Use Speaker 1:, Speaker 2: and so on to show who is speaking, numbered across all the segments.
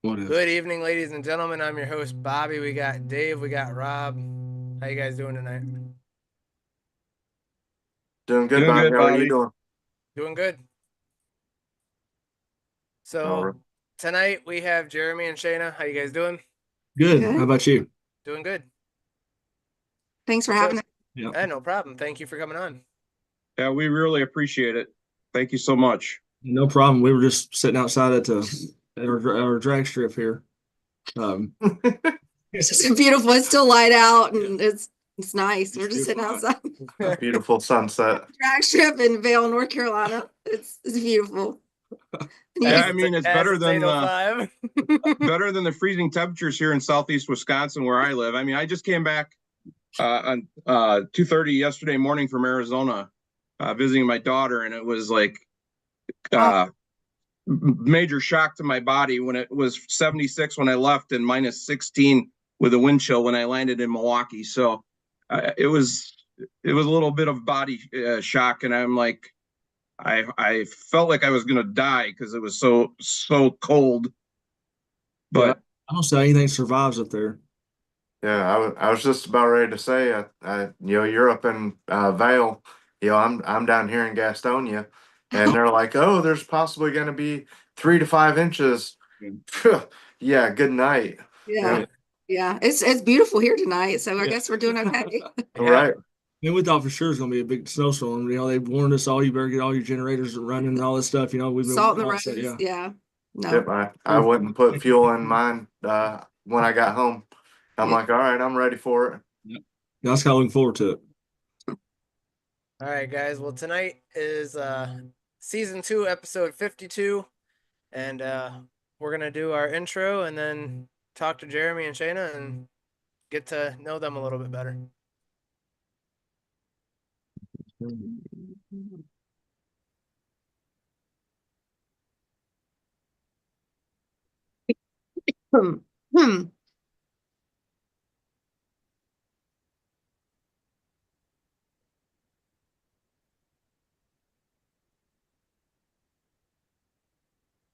Speaker 1: What if?
Speaker 2: Good evening, ladies and gentlemen. I'm your host, Bobby. We got Dave. We got Rob. How you guys doing tonight?
Speaker 3: Doing good,
Speaker 1: Doing
Speaker 3: Bobby.
Speaker 1: good,
Speaker 3: How are you
Speaker 1: Bobby.
Speaker 3: doing?
Speaker 2: Doing good.
Speaker 3: All right.
Speaker 2: So tonight we have Jeremy and Shayna. How you guys doing?
Speaker 1: Good. How
Speaker 4: Good.
Speaker 1: about you?
Speaker 2: Doing good.
Speaker 4: Thanks for
Speaker 2: So,
Speaker 4: having us.
Speaker 1: Yeah.
Speaker 2: no problem. Thank you for coming on.
Speaker 5: Yeah, we really appreciate it. Thank you so much.
Speaker 1: No problem. We were just sitting outside at our drag strip here.
Speaker 4: It's beautiful. It's still light out and it's nice. We're just sitting
Speaker 1: beautiful.
Speaker 4: outside.
Speaker 3: Beautiful sunset.
Speaker 4: Drag strip in Vail, North Carolina. It's beautiful. And you
Speaker 5: Yeah,
Speaker 4: can-
Speaker 5: I mean, it's
Speaker 2: As
Speaker 5: better than
Speaker 2: 8:05.
Speaker 5: better than the freezing temperatures here in southeast Wisconsin where I live. I mean, I just came back on 2:30 yesterday morning from Arizona, visiting my daughter, and it was like major shock to my body when it was 76 when I left and minus 16 with a wind chill when I landed in Milwaukee. So it was a little bit of body shock, and I'm like, I felt like I was gonna die because it was so cold. But
Speaker 1: I don't see how anything survives up there.
Speaker 3: Yeah, I was just about ready to say, you're up in Vale. I'm down here in Gastonia, and they're like, oh, there's possibly going to be 3 to 5 inches. Yeah, good night.
Speaker 4: yeah. Yeah. It's beautiful here tonight. So I guess we're doing okay.
Speaker 3: All right.
Speaker 1: And we thought for sure it's gonna be a big snowstorm. They warned us all. You better get all your generators running and all this stuff. We've been
Speaker 4: Salt in the
Speaker 1: all
Speaker 4: roads.
Speaker 1: set, yeah.
Speaker 4: Yeah. No.
Speaker 3: Yep, I wouldn't put fuel in mine when I got home. I'm
Speaker 4: Yeah.
Speaker 3: like, all right, I'm ready for it.
Speaker 1: Yeah, I was kind of looking forward to it.
Speaker 2: All right, guys. Well, tonight is season 2, episode 52, and we're gonna do our intro and then talk to Jeremy and Shayna and get to know them a little bit better.
Speaker 4: Hmm.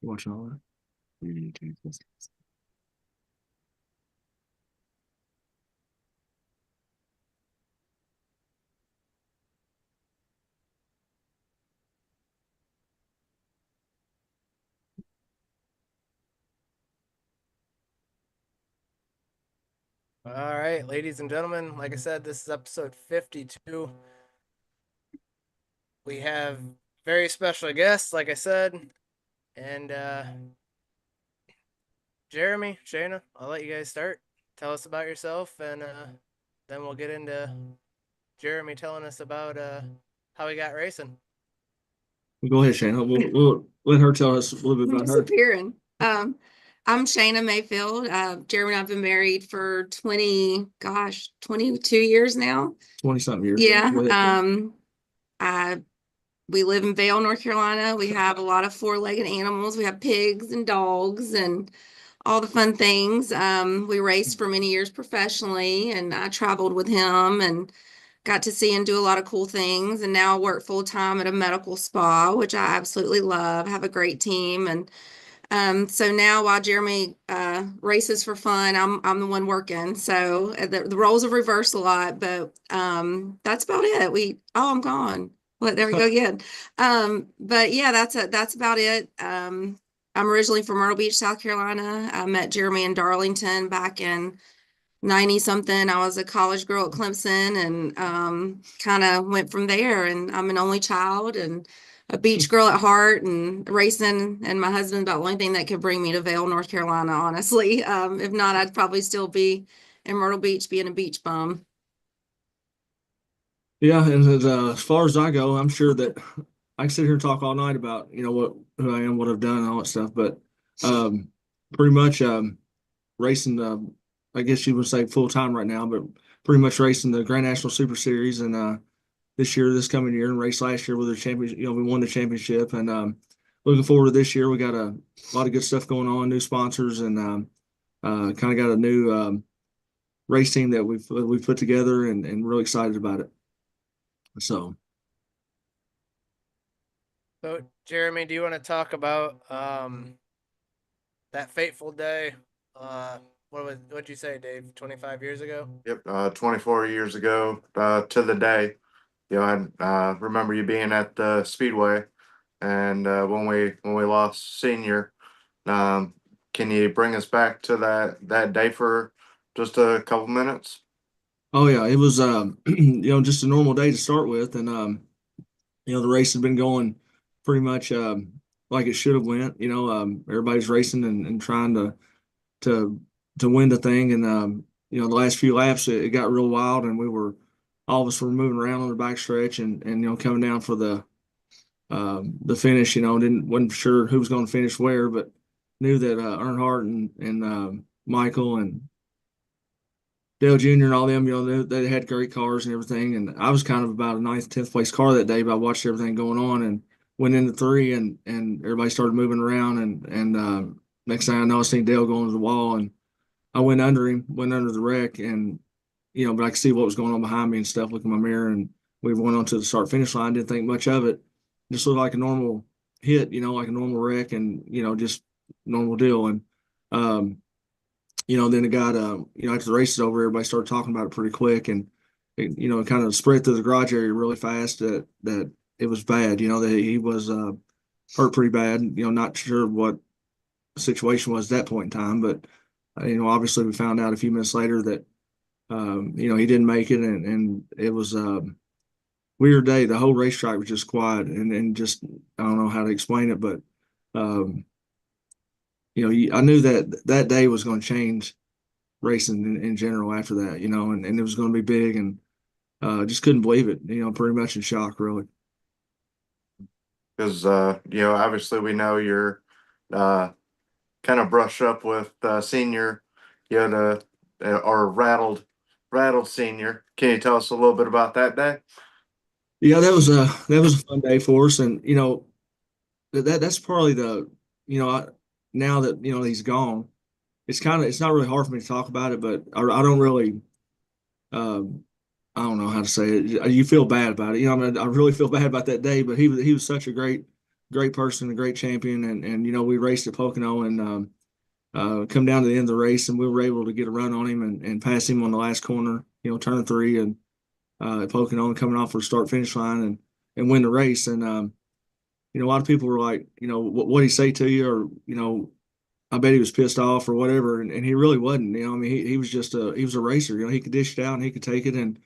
Speaker 1: Watching all that.
Speaker 2: All right, ladies and gentlemen, like I said, this is episode 52. We have very special guests, like I said, and Jeremy, Shayna, I'll let you guys start. Tell us about yourself, and then we'll get into Jeremy telling us about how he got racing.
Speaker 1: Go ahead, Shane. We'll let her tell us a little bit
Speaker 4: I'm
Speaker 1: about her.
Speaker 4: disappearing. I'm Shayna Mayfield. Jeremy and I've been married for 22 years now.
Speaker 1: 20-something years.
Speaker 4: Yeah.
Speaker 1: Go ahead.
Speaker 4: We live in Vail, North Carolina. We have a lot of four-legged animals. We have pigs and dogs and all the fun things. We raced for many years professionally, and I traveled with him and got to see and do a lot of cool things. And now I work full-time at a medical spa, which I absolutely love. Have a great team. And so now while Jeremy races for fun, I'm the one working. So the roles are reversed a lot, but that's about it. I'm gone. Well, there we go again. But yeah, that's about it. I'm originally from Myrtle Beach, South Carolina. I met Jeremy in Darlington back in 90 something. I was a college girl at Clemson and kind of went from there. And I'm an only child and a beach girl at heart, and racing and my husband about the only thing that could bring me to Vail, North Carolina, honestly. If not, I'd probably still be in Myrtle Beach being a beach bum.
Speaker 1: Yeah, and as far as I go, I'm sure that I can sit here and talk all night about who I am, what I've done, and all that stuff. But pretty much racing. I guess you would say full time right now, but pretty much racing the Grand National Super Series, and this coming year, and raced last year with the championship. We won the championship, and looking forward to this year. We got a lot of good stuff going on, new sponsors, and kind of got a new race team that we've put together, and really excited about it. So,
Speaker 2: So, Jeremy, do you want to talk about that fateful day? What'd you say, Dave? 25 years ago?
Speaker 3: Yep, 24 years ago, to the day. I remember you being at the Speedway, and when we lost Senior. Um, can you bring us back to that day for just a couple minutes?
Speaker 1: Oh yeah, it was just a normal day to start with, and the race had been going pretty much like it should have went. Everybody's racing and trying to to win the thing, and the last few laps it got real wild, and all of us were moving around on the back stretch, and coming down for the finish. Wasn't sure who was going to finish where, but knew that Earnhardt and Michael and Dale Jr. and all them, they had great cars and everything. And I was kind of about a ninth, 10th place car that day, but I watched everything going on and went into three, and everybody started moving around. And next thing I know, I seen Dale going to the wall, and I went under him, went under the wreck. And, but I could see what was going on behind me and stuff, looking in my mirror. And we went on to the start finish line, didn't think much of it. Just looked like a normal hit, like a normal wreck, and, just normal deal. And, then it got, after the race is over, everybody started talking about it pretty quick, and it kind of spread through the garage area really fast that it was bad, that he was hurt pretty bad. Not sure what the situation was at that point in time, but obviously we found out a few minutes later that he didn't make it, and it was a weird day. The whole racetrack was just quiet, and just I don't know how to explain it, but I knew that day was going to change racing in general after that, and it was going to be big, and just couldn't believe it, pretty much in shock, really.
Speaker 3: Because obviously we know you're kind of brushed up with Senior, or rattled Senior. Can you tell us a little bit about that day?
Speaker 1: Yeah, that was a fun day for us, and that's probably now that he's gone, it's not really hard for me to talk about it, but I don't really I don't know how to say it. You feel bad about it, I really feel bad about that day, but he was such a great person, a great champion, and we raced at Pocono, and come down to the end of the race, and we were able to get a run on him and pass him on the last corner, turn 3, and at Pocono, and coming off for the start finish line and win the race. And a lot of people were like, what did he say to you? Or, I bet he was pissed off or whatever. And he really wasn't, I mean, he was just he was a racer, he could dish it out and he could take it. And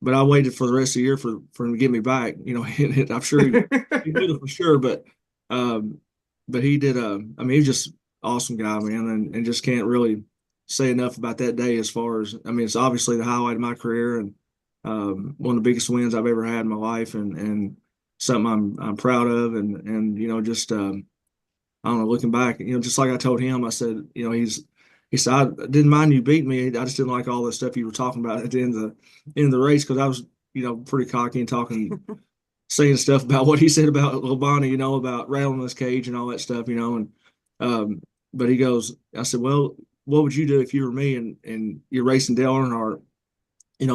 Speaker 1: but I waited for the rest of the year for him to get me back, and I'm sure he did it for sure. But he did, I mean, he was just awesome guy, man. And just can't really say enough about that day as far as, I mean, it's obviously the highlight of my career, and one of the biggest wins I've ever had in my life, and something I'm proud of, and just I don't know, looking back, just like I told him, I said, he said, I didn't mind you beating me, I just didn't like all the stuff you were talking about at the end of the race, because I was pretty cocky and talking saying stuff about what he said about Labonte, about rattling his cage and all that stuff, and but he goes, I said, well, what would you do if you were me and you're racing Dale Earnhardt,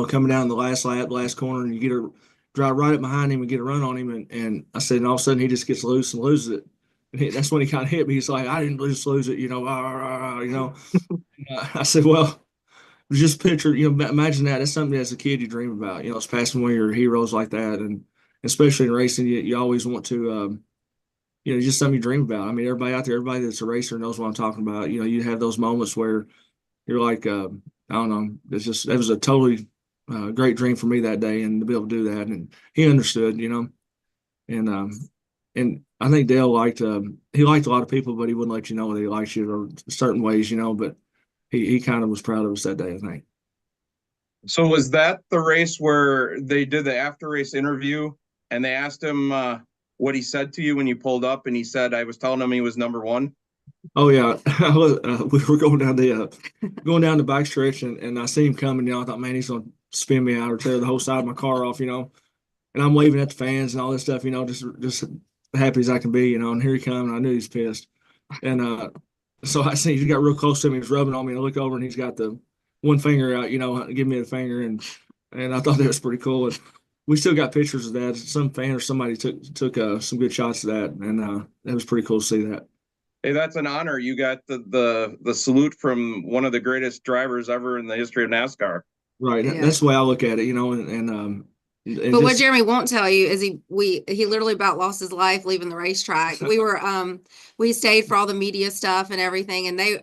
Speaker 1: coming down the last lap, last corner, and you drive right up behind him and get a run on him. And I said, and all of a sudden he just gets loose and loses it. And that's when he kind of hit me. He's like, I didn't just lose it, I said, well, just picture, imagine that. That's something as a kid you dream about, it's passing one of your heroes like that. And especially in racing, you always want to, just something you dream about. I mean, everybody out there, everybody that's a racer knows what I'm talking about. You have those moments where you're like, I don't know, it was a totally great dream for me that day, and to be able to do that. And he understood, and I think Dale he liked a lot of people, but he wouldn't let you know that he likes you or certain ways, but he kind of was proud of us that day, I think.
Speaker 5: So was that the race where they did the after race interview and they asked him what he said to you when you pulled up, and he said, I was telling him he was number 1?
Speaker 1: Oh yeah, we were going down the back stretch, and I see him coming. I thought, man, he's gonna spin me out or tear the whole side of my car off, and I'm waving at the fans and all this stuff, just happy as I can be, and here he comes, and I knew he's pissed, and so I see he got real close to me, he's rubbing on me, and I look over, and he's got the one finger out, giving me the finger, and I thought that was pretty cool. we still got pictures of that. Some fan or somebody took some good shots of that, and it was pretty cool to see that.
Speaker 5: Hey, that's an honor. You got the salute from one of the greatest drivers ever in the history of NASCAR.
Speaker 1: Right.
Speaker 4: Yeah.
Speaker 1: That's the way I look at it, and
Speaker 4: But what
Speaker 1: just,
Speaker 4: Jeremy won't tell you is he literally about lost his life leaving the racetrack. We were we stayed for all the media stuff and everything, and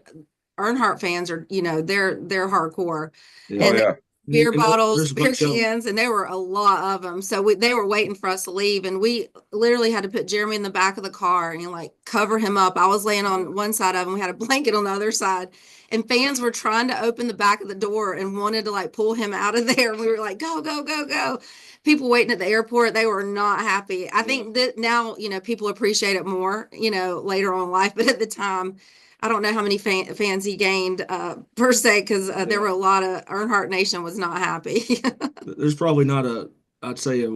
Speaker 4: Earnhardt fans are, they're hardcore.
Speaker 1: yeah.
Speaker 5: Oh
Speaker 4: And
Speaker 5: yeah.
Speaker 4: beer
Speaker 1: And
Speaker 4: bottles,
Speaker 1: there's a
Speaker 4: beer
Speaker 1: bunch of 'em.
Speaker 4: cans, and there were a lot of them. So they were waiting for us to leave, and we literally had to put Jeremy in the back of the car and like cover him up. I was laying on one side of him, we had a blanket on the other side, and fans were trying to open the back of the door and wanted to like pull him out of there. We were like, go, go, go, go. People waiting at the airport, they were not happy. I think that now, people appreciate it more, later on in life, but at the time, I don't know how many fans he gained per se, because there were a lot of Earnhardt Nation was not happy.
Speaker 1: There's probably not I'd say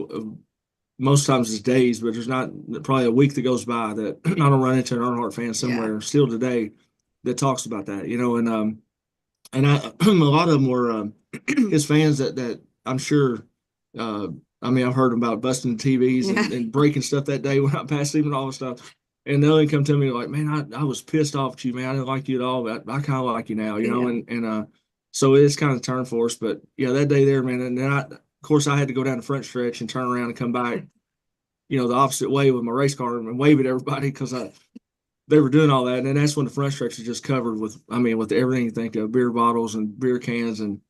Speaker 1: most times it's days, but there's not probably a week that goes by that I don't run into an Earnhardt fan somewhere still today that talks about that, and a lot of them were his fans that I'm sure. I mean, I've heard about busting the TVs and breaking stuff that day when I passed him and all the stuff. And they'll come to me like, man, I was pissed off at you, man. I didn't like you at all, but I kind of like you now, and so it's kind of turned for us. But yeah, that day there, man, and then of course, I had to go down the front stretch and turn around and come back, the opposite way with my race car and wave at everybody because they were doing all that. And then that's when the front stretch is just covered with everything you think of, beer bottles and beer cans. And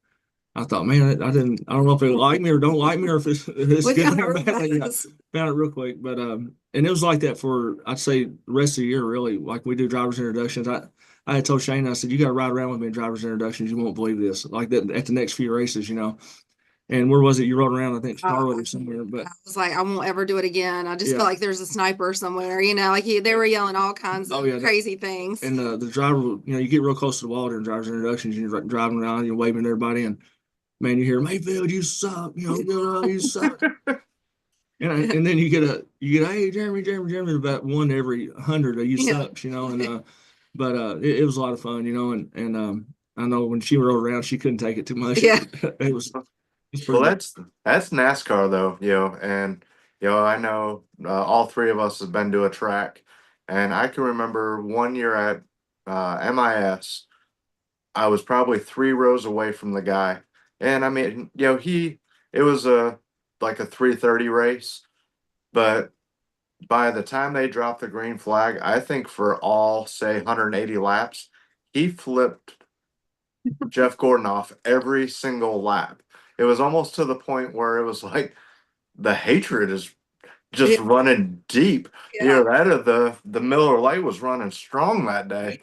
Speaker 1: I thought, man, I don't know if they like me or don't like me or if it's good or bad. Yeah, found it real quick. But and it was like that for, I'd say, the rest of the year, really. Like we do driver's introductions. I had told Shane, I said, you got to ride around with me in driver's introductions. You won't believe this. Like that at the next few races, And where was it? You rode around, I think, Charlotte or somewhere. But
Speaker 4: I was like, I won't ever do it again. I just feel like there's a sniper somewhere, like they were yelling all kinds of crazy things.
Speaker 1: And the driver, you get real close to the wall during driver's introductions. You're driving around, you're waving at everybody, and man, you hear Mayfield, you suck, you suck. And then you get hey Jeremy, about one every 100 of you sucks, and but it was a lot of fun, and I know when she rode around, she couldn't take it too much.
Speaker 4: Yeah.
Speaker 1: It was
Speaker 3: Well, that's NASCAR though, and I know all three of us have been to a track, and I can remember one year at MIS, I was probably 3 rows away from the guy, and I mean, it was like a 3:30 race, but by the time they dropped the green flag, I think for all say 180 laps, he flipped Jeff Gordon off every single lap. It was almost to the point where it was like the hatred is just running deep. The Miller Lite was running strong that day.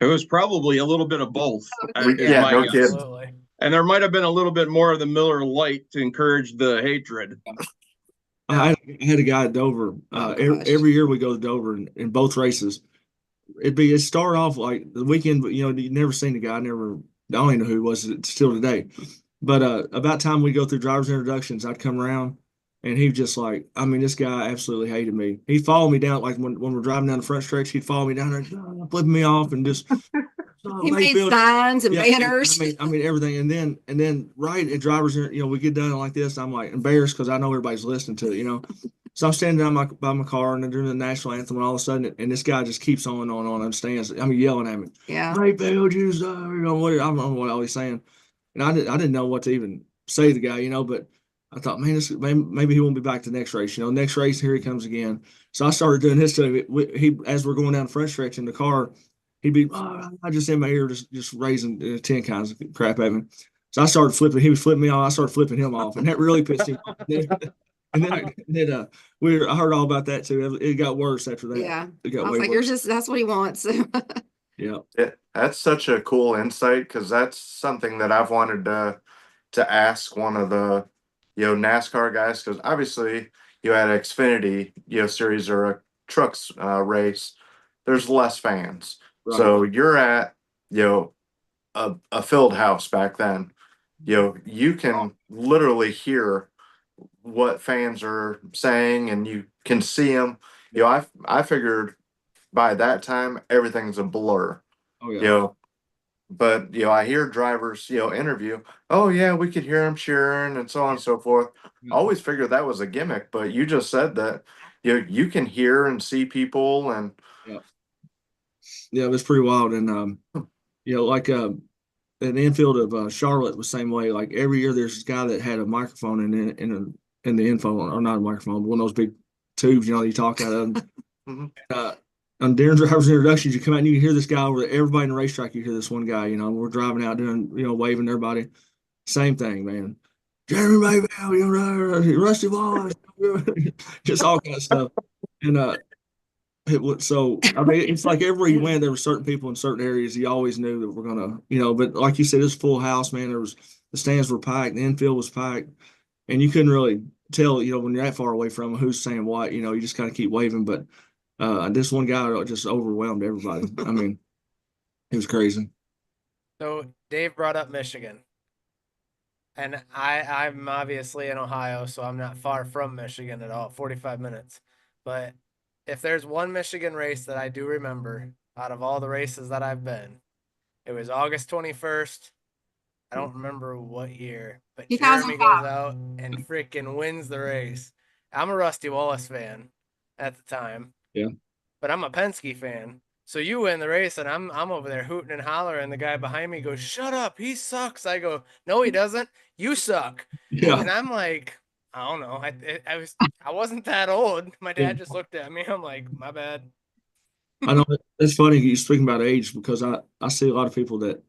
Speaker 5: It was probably a little bit of both.
Speaker 3: No kidding.
Speaker 5: And there might have been a little bit more of the Miller Lite to encourage the hatred.
Speaker 1: I had a guy at Dover. Every year we go to Dover in both races. It started off like the weekend, but you never seen the guy. I don't even know who he was still today. But about time we go through driver's introductions, I'd come around and he just like, this guy absolutely hated me. He followed me down, like when we're driving down the front stretch, he'd follow me down there, flipping me off and just
Speaker 4: he made signs and banners.
Speaker 1: Everything. And then right at driver's, we get done like this. I'm like embarrassed because I know everybody's listening to it, So I'm standing down by my car and they're doing the national anthem, and all of a sudden, and this guy just keeps on and stands. Yelling at me.
Speaker 4: Yeah.
Speaker 1: Mayfield, I don't know what all he's saying, and I didn't know what to even say to the guy, But I thought, man, maybe he won't be back to the next race. Next race, here he comes again. So I started doing this to him. As we're going down the front stretch in the car, he'd be, I just in my ear, just raising 10 kinds of crap at me. So I started flipping. He was flipping me off. I started flipping him off, and that really pissed him off. And then I heard all about that too. It got worse after that.
Speaker 4: Yeah.
Speaker 1: It got
Speaker 4: I was
Speaker 1: way
Speaker 4: like,
Speaker 1: worse.
Speaker 4: that's what he wants.
Speaker 1: Yeah.
Speaker 3: That's such a cool insight because that's something that I've wanted to ask one of the NASCAR guys, because obviously at Xfinity series or a trucks race, there's less fans.
Speaker 1: Right.
Speaker 3: So you're at a filled house back then. You can literally hear what fans are saying and you can see them. I figured by that time everything's a blur.
Speaker 1: Oh yeah.
Speaker 3: but I hear drivers, interview. Oh yeah, we could hear them cheering and so on and so forth. I always figured that was a gimmick, but you just said that you can hear and see people, and
Speaker 1: Yeah, yeah, it was pretty wild. And like an infield of Charlotte was the same way. Like every year, there's this guy that had a microphone in the info, or not a microphone, but one of those big tubes, you talk out of.
Speaker 3: Mhm.
Speaker 1: On Darren Driver's introductions, you come out and you hear this guy over there. Everybody in the racetrack, you hear this one guy. We're driving out doing, waving to everybody. Same thing, man. Jeremy Mayville, Rusty Wallace, just all kind of stuff. And so I mean, it's like everywhere you went, there were certain people in certain areas. You always knew that we're gonna, But like you said, it's full house, man. The stands were packed, the infield was packed, and you couldn't really tell, when you're that far away from them, who's saying what. You just kind of keep waving. But this one guy just overwhelmed everybody. I mean, it was crazy.
Speaker 2: So Dave brought up Michigan. And I'm obviously in Ohio, so I'm not far from Michigan at all, 45 minutes. But if there's one Michigan race that I do remember out of all the races that I've been, it was August 21st. I don't remember what year, but Jeremy
Speaker 4: 2005.
Speaker 2: goes out and freaking wins the race. I'm a Rusty Wallace fan at the time.
Speaker 1: Yeah.
Speaker 2: But I'm a Penske fan. So you win the race, and I'm over there hooting and hollering. The guy behind me goes, "Shut up, he sucks." I go, "No, he doesn't. You suck."
Speaker 1: Yeah.
Speaker 2: And I'm like, I don't know. I wasn't that old. My dad just looked at me. I'm like, my bad.
Speaker 1: I know it's funny you speaking about age, because I see a lot of people that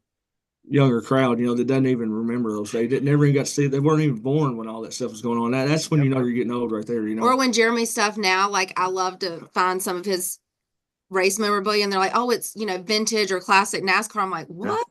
Speaker 1: younger crowd, that doesn't even remember those days. They never even got to see it. They weren't even born when all that stuff was going on. That's when you're getting old right there,
Speaker 4: Or when Jeremy stuff now, like I love to find some of his race memorabilia and they're like, oh, it's, vintage or classic NASCAR. I'm like, what?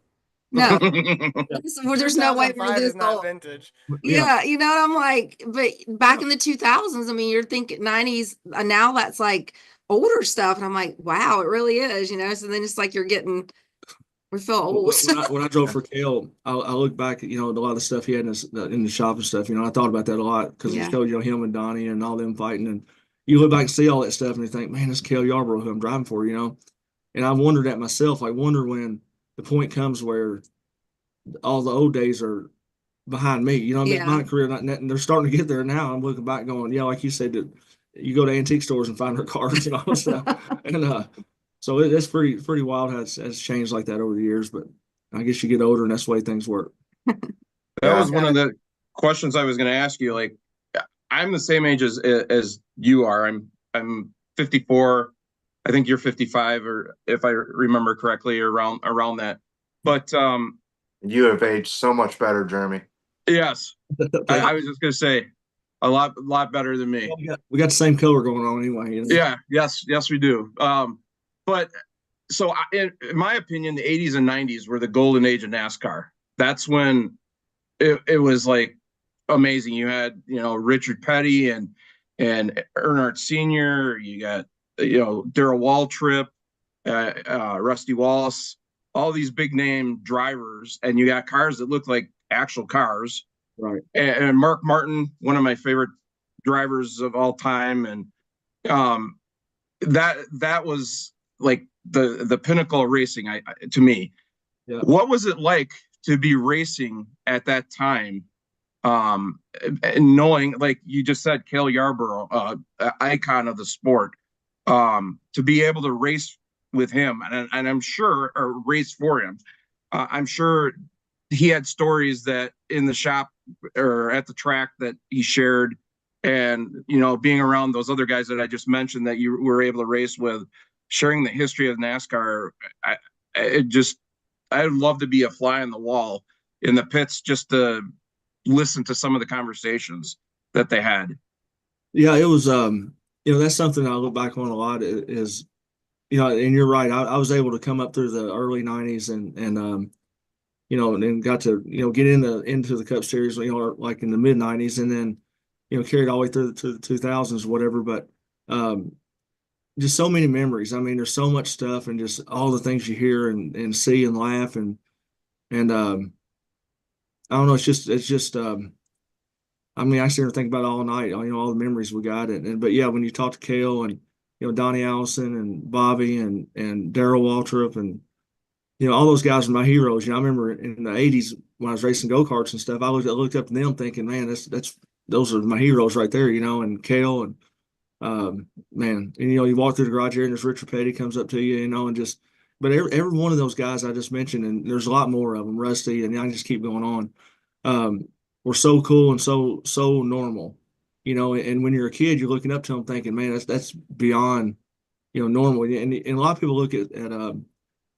Speaker 4: No, there's no way we're
Speaker 2: 2005
Speaker 4: this
Speaker 2: is not
Speaker 4: old.
Speaker 2: vintage.
Speaker 4: Yeah, I'm like, but back in the 2000s, I mean, you're thinking 90s, now that's like older stuff. And I'm like, wow, it really is, So then it's like we feel old.
Speaker 1: When I drove for Kale, I look back at, a lot of the stuff he had in the shop and stuff, I thought about that a lot, because
Speaker 4: Yeah.
Speaker 1: it showed, him and Donnie and all them fighting. And you look back and see all that stuff and you think, man, it's Cale Yarborough who I'm driving for, And I wondered that myself. I wonder when the point comes where all the old days are behind me,
Speaker 4: Yeah.
Speaker 1: my career, and they're starting to get there now. I'm looking back going, yeah, like you said, that you go to antique stores and find her cars and all that stuff. And so it's pretty wild how it's changed like that over the years. But I guess you get older and that's the way things work.
Speaker 5: That was one of the questions I was going to ask you. Like, I'm the same age as you are. I'm 54. I think you're 55, or if I remember correctly, around that. But
Speaker 3: you have aged so much better, Jeremy.
Speaker 5: yes, I was just going to say a lot better than me.
Speaker 1: We got the same color going on anyway.
Speaker 5: Yeah, yes, we do. But so in my opinion, the 80s and 90s were the golden age of NASCAR. That's when it was like amazing. You had, Richard Petty and Earnhardt Sr. You got, Darrell Waltrip, Rusty Wallace, all these big name drivers, and you got cars that look like actual cars.
Speaker 1: Right.
Speaker 5: And Mark Martin, one of my favorite drivers of all time. And that was like the pinnacle of racing to me. Yeah. What was it like to be racing at that time? And knowing, like you just said, Cale Yarborough, icon of the sport, to be able to race with him, and I'm sure, or race for him. I'm sure he had stories that in the shop or at the track that he shared, and being around those other guys that I just mentioned that you were able to race with, sharing the history of NASCAR. I'd love to be a fly on the wall in the pits just to listen to some of the conversations that they had.
Speaker 1: Yeah, it was that's something I look back on a lot is, and you're right. I was able to come up through the early 90s and and got to, get into the Cup Series, like in the mid 90s, and then, carried all the way through to the 2000s, whatever. But just so many memories. I mean, there's so much stuff, and just all the things you hear and see and laugh and I don't know. It's just. I mean, I sit here and think about it all night. All the memories we got, but yeah, when you talk to Cale and Donnie Allison and Bobby and Darrell Waltrip and all those guys are my heroes. I remember in the '80s when I was racing go-karts and stuff, I looked up to them thinking, man, those are my heroes right there, and Cale and man, and you walk through the garage here and there's Richard Petty comes up to you, and just, but every one of those guys I just mentioned, and there's a lot more of them, Rusty, and I can just keep going on. Were so cool and so normal, and when you're a kid, you're looking up to them thinking, man, that's beyond, normal. And a lot of people look at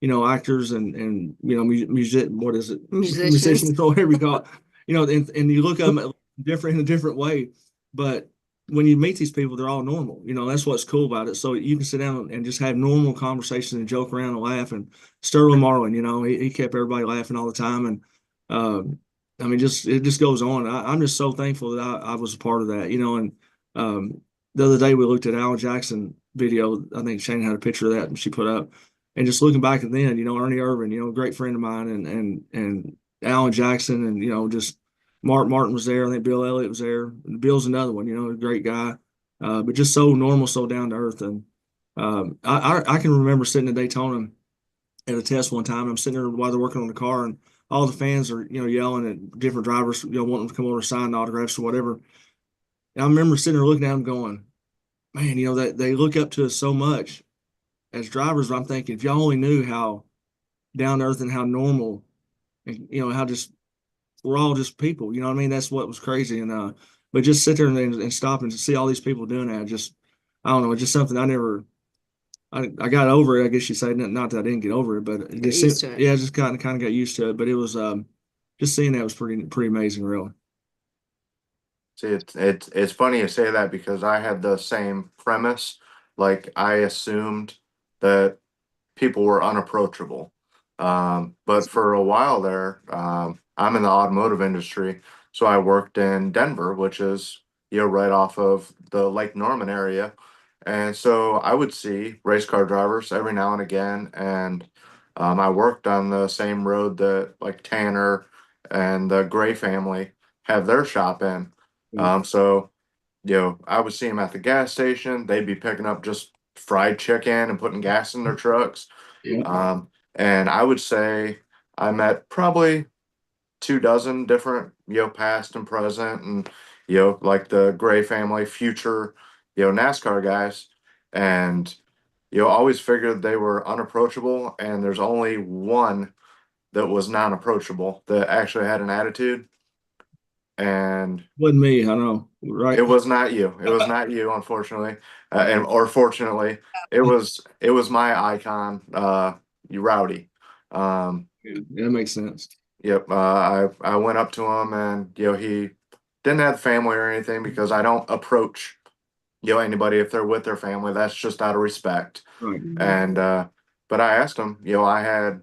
Speaker 1: actors and music, what is it?
Speaker 4: Musicians.
Speaker 1: Or whatever you call it, and you look at them in a different way, but when you meet these people, they're all normal. That's what's cool about it. So you can sit down and just have normal conversations and joke around and laugh. And Sterling Marlin, he kept everybody laughing all the time. And I mean, it just goes on. I'm just so thankful that I was a part of that. And the other day we looked at Alan Jackson video. I think Shane had a picture of that and she put up. And just looking back at then, Ernie Irvin, a great friend of mine, and Alan Jackson, and just Mark Martin was there. I think Bill Elliott was there. Bill's another one, a great guy, but just so normal, so down to earth. And I can remember sitting in Daytona at a test one time. I'm sitting there while they're working on the car, and all the fans are yelling at different drivers, wanting to come over and sign autographs or whatever. And I remember sitting there looking at them, going, man, that they look up to us so much as drivers. I'm thinking, if y'all only knew how down to earth and how normal, and how just we're all just people, what I mean? That's what was crazy. And but just sit there and stop and see all these people doing that. Just, I don't know, it's just something I got over it, I guess you say. Not that I didn't get over it, but it
Speaker 4: Get used to it.
Speaker 1: yeah, just kind of got used to it. But it was just seeing that was pretty amazing, really.
Speaker 3: See, it's funny you say that because I had the same premise. Like, I assumed that people were unapproachable. But for a while there, I'm in the automotive industry, so I worked in Denver, which is, right off of the Lake Norman area. And so I would see race car drivers every now and again. And I worked on the same road that like Tanner and the Gray family have their shop in. So, I would see them at the gas station. They'd be picking up just fried chicken and putting gas in their trucks.
Speaker 1: Yeah.
Speaker 3: And I would say I met probably 24 different, past and present, and, like the Gray family, future, NASCAR guys. And, always figured they were unapproachable. And there's only one that was non-approachable that actually had an attitude. And
Speaker 1: Wasn't me, I know, right?
Speaker 3: it was not you. It was not you, unfortunately, or fortunately. It was my icon, you Rowdy.
Speaker 1: That makes sense.
Speaker 3: Yep. I went up to him, and he didn't have family or anything, because I don't approach anybody if they're with their family. That's just out of respect.
Speaker 1: Right.
Speaker 3: And but I asked him. I had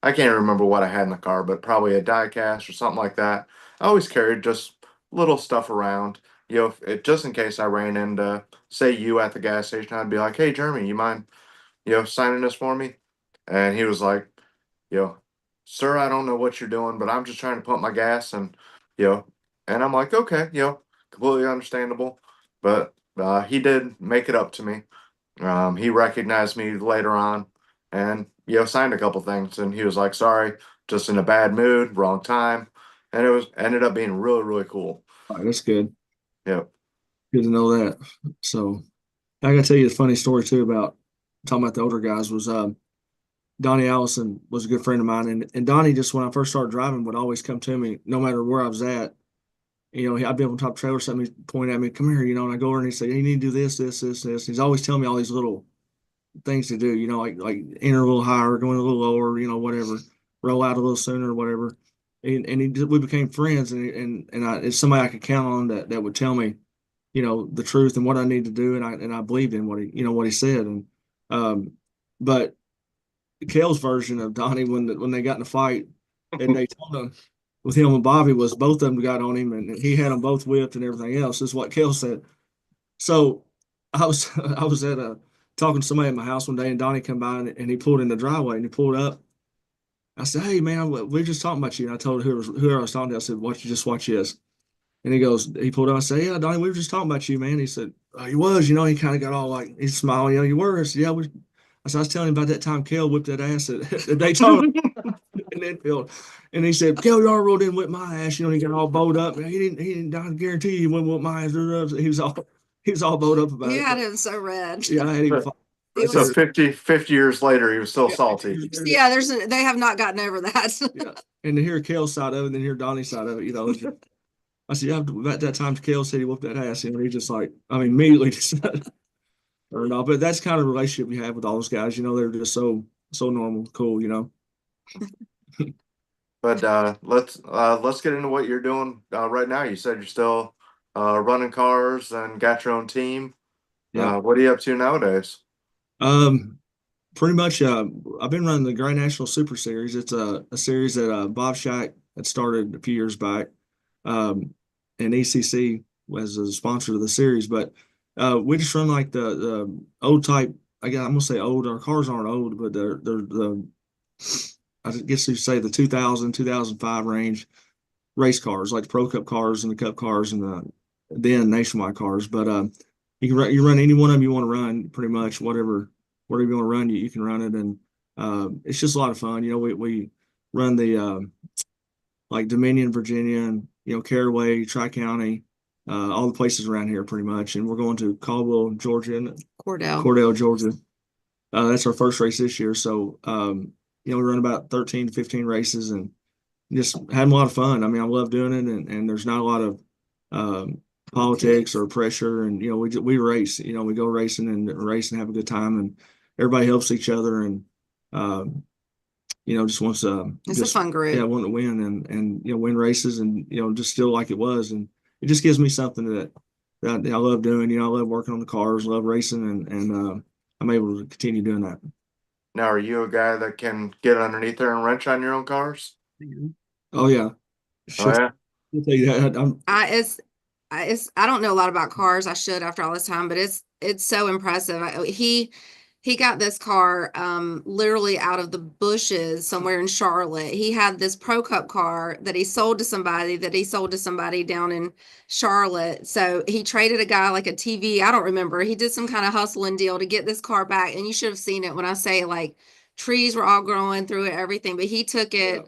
Speaker 3: I can't remember what I had in the car, but probably a die cast or something like that. I always carried just little stuff around, just in case I ran into, say, you at the gas station. I'd be like, hey, Jeremy, you mind, signing this for me? And he was like, sir, I don't know what you're doing, but I'm just trying to pump my gas. And, and I'm like, okay, completely understandable. But he did make it up to me. He recognized me later on, and signed a couple things, and he was like, sorry, just in a bad mood, wrong time. And it ended up being really, really cool.
Speaker 1: All right, that's good.
Speaker 3: Yep.
Speaker 1: Good to know that. So I gotta tell you a funny story too about talking about the older guys. Was Donnie Allison was a good friend of mine, and Donnie, just when I first started driving, would always come to me no matter where I was at. I'd be on top of the trailer, something, he'd point at me, come here, and I go over and he'd say, hey, you need to do this, this, this, this. He's always telling me all these little things to do, like enter a little higher, going a little lower, whatever, roll out a little sooner or whatever. And we became friends, and it's somebody I could count on that would tell me, the truth and what I need to do, and I believed in what he said. And but Cale's version of Donnie, when they got in a fight at Daytona with him and Bobby, was both of them got on him, and he had them both whipped and everything else. Is what Cale said. So I was at talking to somebody at my house one day, and Donnie come by, and he pulled in the driveway, and he pulled up. I said, hey man, we're just talking about you. And I told who I was talking to. I said, watch this. And he pulled up. I said, yeah, Donnie, we were just talking about you, man. He said, he was, he kind of got all like, he smiled, you were. I said, yeah, I was telling him about that time Kel whipped that ass at Daytona in the infield. And he said, Kel Yarborough didn't whip my ass. You know, he got all bowed up. He didn't, I guarantee you he wouldn't whip my ass. He was all bowed up about
Speaker 4: You
Speaker 1: it.
Speaker 4: had
Speaker 1: But,
Speaker 4: him so red.
Speaker 1: yeah, I had him.
Speaker 4: It
Speaker 3: So
Speaker 4: was,
Speaker 3: 50 years later, he was still
Speaker 1: Yeah.
Speaker 3: salty.
Speaker 4: yeah, they have not gotten over that.
Speaker 1: Yeah. And to hear Kel's side of it, and then hear Donnie's side of it, you know, it's just, I said, yeah, about that time Kel said he whooped that ass, you know, he just like, I mean, immediately just turned off. But that's kind of the relationship we have with all those guys. You know, they're just so normal, cool, you know.
Speaker 3: But let's get into what you're doing right now. You said you're still running cars and got your own team.
Speaker 1: Yeah.
Speaker 3: What are you up to nowadays?
Speaker 1: Pretty much, I've been running the Grand National Super Series. It's a series that Bob Shack had started a few years back, and ECC was a sponsor of the series. But we just run like the old type. Again, I'm gonna say old. Our cars aren't old, but they're the I guess you say the 2000 2005 range race cars, like the Pro Cup cars and the Cup cars and the then Nationwide cars. But you run any one of them you want to run, pretty much whatever you want to run, you can run it, and it's just a lot of fun. You know, we run the like Dominion, Virginia, and you know Caraway, Tri County, all the places around here pretty much, and we're going to Caldwell, Georgia, and Cordell, Georgia. That's our first race this year, so you know we run about 13 to 15 races and just having a lot of fun. I mean, I love doing it, and there's not a lot of politics or pressure, and you know we race. You know, we go racing and have a good time, and everybody helps each other, and you know just wants
Speaker 4: It's a fun group.
Speaker 1: Yeah, want to win and you know win races, and you know just still like it was, and it just gives me something that I love doing. You know, I love working on the cars, love racing, and I'm able to continue doing that.
Speaker 3: Now, are you a guy that can get underneath there and wrench on your own cars?
Speaker 1: Oh yeah.
Speaker 3: Oh yeah.
Speaker 1: I'll tell you that.
Speaker 4: I don't know a lot about cars. I should after all this time, but it's so impressive. He got this car literally out of the bushes somewhere in Charlotte. He had this Pro Cup car that he sold to somebody down in Charlotte. So he traded a guy like a TV. I don't remember. He did some kind of hustling deal to get this car back. And you should have seen it when I say like trees were all growing through it, everything. But he took it.
Speaker 1: Yeah.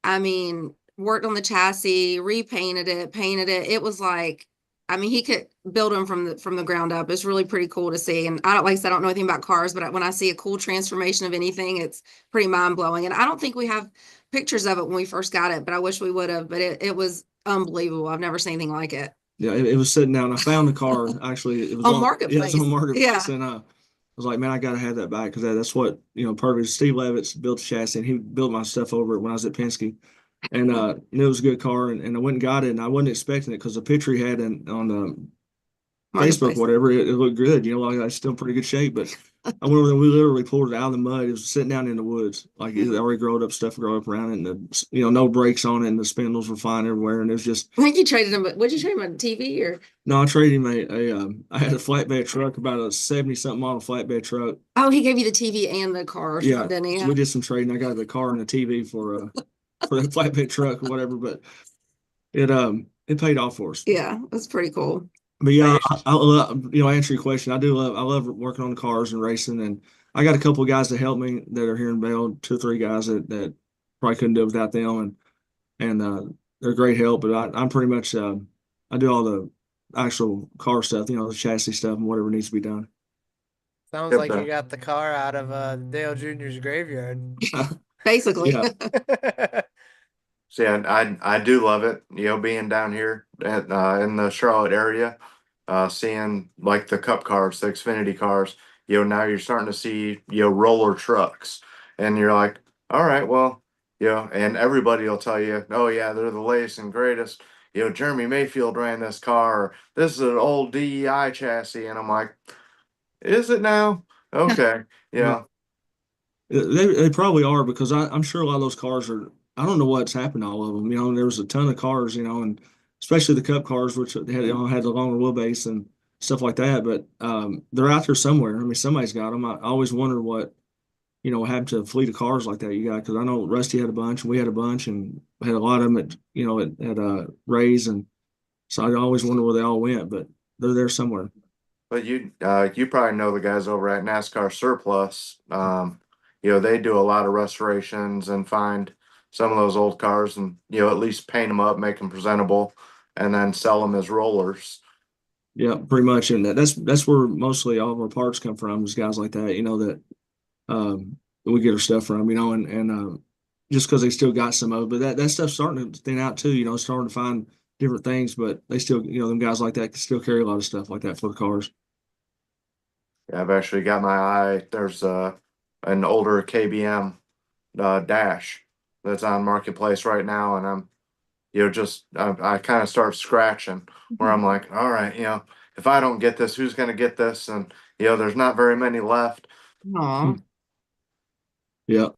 Speaker 4: I mean, worked on the chassis, repainted it, painted it. It was like, I mean, he could build them from the ground up. It's really pretty cool to see. And I don't, like I said, I don't know anything about cars, but when I see a cool transformation of anything, it's pretty mind blowing. And I don't think we have pictures of it when we first got it, but I wish we would have. But it was unbelievable. I've never seen anything like it.
Speaker 1: Yeah, it was sitting down. I found the car actually. It was
Speaker 4: On Marketplace.
Speaker 1: Yeah, it's on Marketplace,
Speaker 4: Yeah.
Speaker 1: and I was like, man, I got to have that back because that's what perfect. Steve Levitz built the chassis, and he built my stuff over it when I was at Penske. And it was a good car, and I went and got it, and I wasn't expecting it because the picture he had on the Facebook, whatever, it looked good. You know, like it's still in pretty good shape. But I went over there, we literally pulled it out of the mud. It was sitting down in the woods, like it already growed up around it, and no brakes on it, and the spindles were flying everywhere, and it was just.
Speaker 4: I think you traded him. What'd you trade him, a TV or?
Speaker 1: No, I traded him I had a flatbed truck, about a 70-something model flatbed truck.
Speaker 4: Oh, he gave you the TV and the car,
Speaker 1: Yeah,
Speaker 4: didn't he?
Speaker 1: so we did some trading. I got the car and the TV for the flatbed truck or whatever, but it paid off for us.
Speaker 4: Yeah, that's pretty cool.
Speaker 1: But yeah, I love, answer your question. I love working on the cars and racing, and I got a couple of guys that help me that are here in Bell, 2 or 3 guys that probably couldn't do it without them, and they're great help. But I'm pretty much I do all the actual car stuff, the chassis stuff and whatever needs to be done.
Speaker 2: Sounds like you got the car out of Dale Jr.'s graveyard.
Speaker 4: Basically.
Speaker 1: Yeah.
Speaker 3: See, I do love it, being down here at in the Charlotte area, seeing like the Cup cars, the Xfinity cars. Now you're starting to see roller trucks, and you're like, all right, well, and everybody will tell you, oh yeah, they're the latest and greatest. Jeremy Mayfield ran this car. Or, this is an old DEI chassis, and I'm like, is it now? Okay, yeah.
Speaker 1: They probably are, because I'm sure a lot of those cars are. I don't know what's happened to all of them. There was a ton of cars, and especially the Cup cars, which had the longer wheelbase and stuff like that. But they're out there somewhere. I mean, somebody's got them. I always wonder what happened to a fleet of cars like that you got, because I know Rusty had a bunch and we had a bunch and had a lot of them at Ray's, and so I always wonder where they all went. But they're there somewhere.
Speaker 3: But you probably know the guys over at NASCAR Surplus. They do a lot of restorations and find some of those old cars and at least paint them up, make them presentable, and then sell them as rollers.
Speaker 1: Yeah, pretty much. And that's where mostly all of our parts come from, is guys like that, that we get our stuff from, and just because they still got some of it. But that stuff's starting to thin out too, starting to find different things, but they still, them guys like that can still carry a lot of stuff like that for the cars.
Speaker 3: Yeah, I've actually got my eye. There's an older KBM dash that's on Marketplace right now, and I'm I kind of start scratching where I'm like, all right, if I don't get this, who's gonna get this? And there's not very many left.
Speaker 4: Aw.
Speaker 1: Yeah.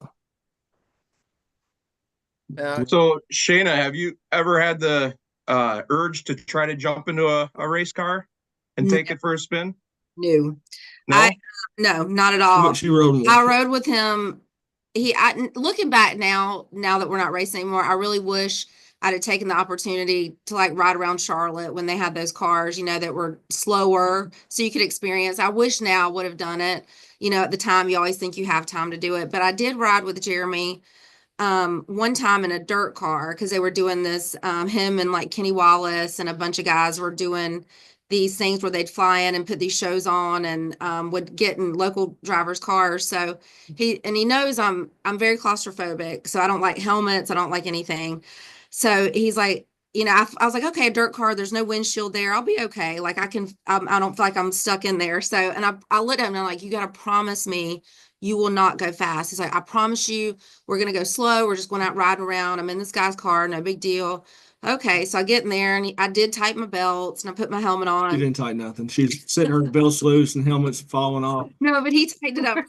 Speaker 5: So Shayna, have you ever had the urge to try to jump into a race car and take it for a spin?
Speaker 4: No.
Speaker 5: No?
Speaker 4: No, not at all.
Speaker 1: She rode
Speaker 4: I rode with him. Looking back now that we're not racing anymore, I really wish I'd have taken the opportunity to like ride around Charlotte when they had those cars, that were slower so you could experience. I wish now I would have done it. At the time you always think you have time to do it, but I did ride with Jeremy one time in a dirt car because they were doing this, him and like Kenny Wallace and a bunch of guys were doing these things where they'd fly in and put these shows on and would get in local drivers' cars. So he knows I'm very claustrophobic, so I don't like helmets, I don't like anything. So he's like, I was like, okay, a dirt car, there's no windshield there, I'll be okay. Like I don't feel like I'm stuck in there. So, and I looked at him and I'm like, you got to promise me you will not go fast. He's like, I promise you, we're going to go slow. We're just going out riding around. I'm in this guy's car, no big deal. Okay, so I get in there and I did tighten my belts and I put my helmet
Speaker 1: She
Speaker 4: on.
Speaker 1: didn't tighten nothing. She's sitting her belts loose and helmets falling off.
Speaker 4: No, but he tightened it up.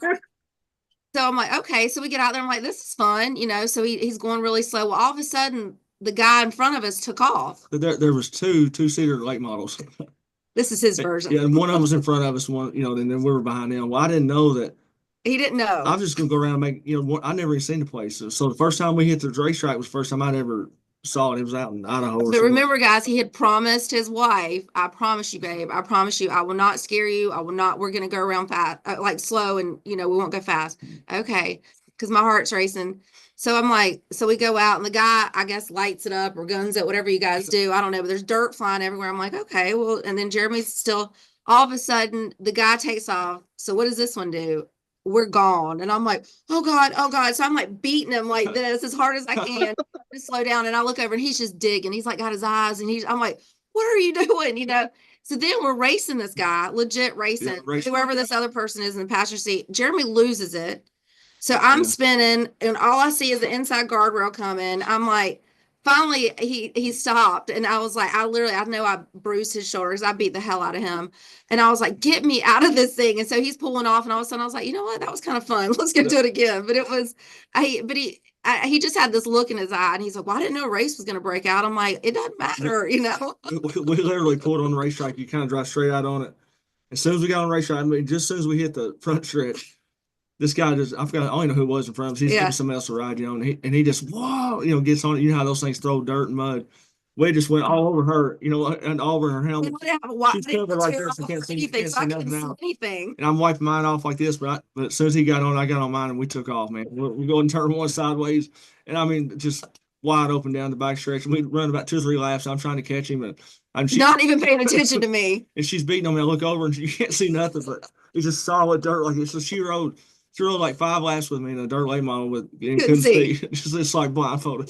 Speaker 4: So I'm like, okay, so we get out there. I'm like, this is fun, so he's going really slow. Well, all of a sudden, the guy in front of us took off.
Speaker 1: There was two-seater late models.
Speaker 4: This is his version.
Speaker 1: Yeah, and one of them was in front of us, one, and then we were behind him. Well, I didn't know that.
Speaker 4: He didn't know.
Speaker 1: I was just gonna go around and make, I never even seen the place. So the first time we hit the racetrack was the first time I'd ever saw it. It was out in Idaho.
Speaker 4: But remember, guys, he had promised his wife, I promise you, babe, I promise you, I will not scare you. I will not, we're going to go around fast, like slow, and, we won't go fast. Okay. Because my heart's racing. So I'm like, so we go out and the guy, I guess, lights it up or guns it, whatever you guys do. I don't know, but there's dirt flying everywhere. I'm like, okay, well, and then Jeremy's still, all of a sudden, the guy takes off. So what does this one do? We're gone. And I'm like, oh God, oh God. So I'm like beating him like this as hard as I can to slow down. And I look over and he's just digging. He's like got his eyes and I'm like, what are you doing? So then we're racing this guy, legit racing, whoever this other person is in the passenger seat. Jeremy loses it. So I'm spinning and all I see is the inside guardrail coming. I'm like, finally he stopped and I was like, I know I bruised his shoulders. I beat the hell out of him. And I was like, get me out of this thing. And so he's pulling off and all of a sudden I was like, you know what? That was kind of fun. Let's go do it again. But he just had this look in his eye and he's like, well, I didn't know a race was going to break out. I'm like, it doesn't matter,
Speaker 1: We literally pulled on the racetrack. You kind of drive straight out on it. As soon as we got on the racetrack, just as soon as we hit the front stretch, this guy I don't know who it was in front of us. He's giving somebody else a ride, and he just, whoa, gets on it. You know how those things throw dirt and mud. We just went all over her, and all over her helmet. She's covered right there, so I can't see nothing out. And I'm wiping mine off like this, but as soon as he got on, I got on mine, and we took off, man. We go and turn one sideways, and just wide open down the back stretch. And we run about 2 or 3 laps. I'm trying to catch him, and I'm
Speaker 4: not even paying attention to me.
Speaker 1: And she's beating on me. I look over, and you can't see nothing, but it's just solid dirt like this. So she rode like 5 laps with me in a dirt late model and couldn't see. It's like blindfolded.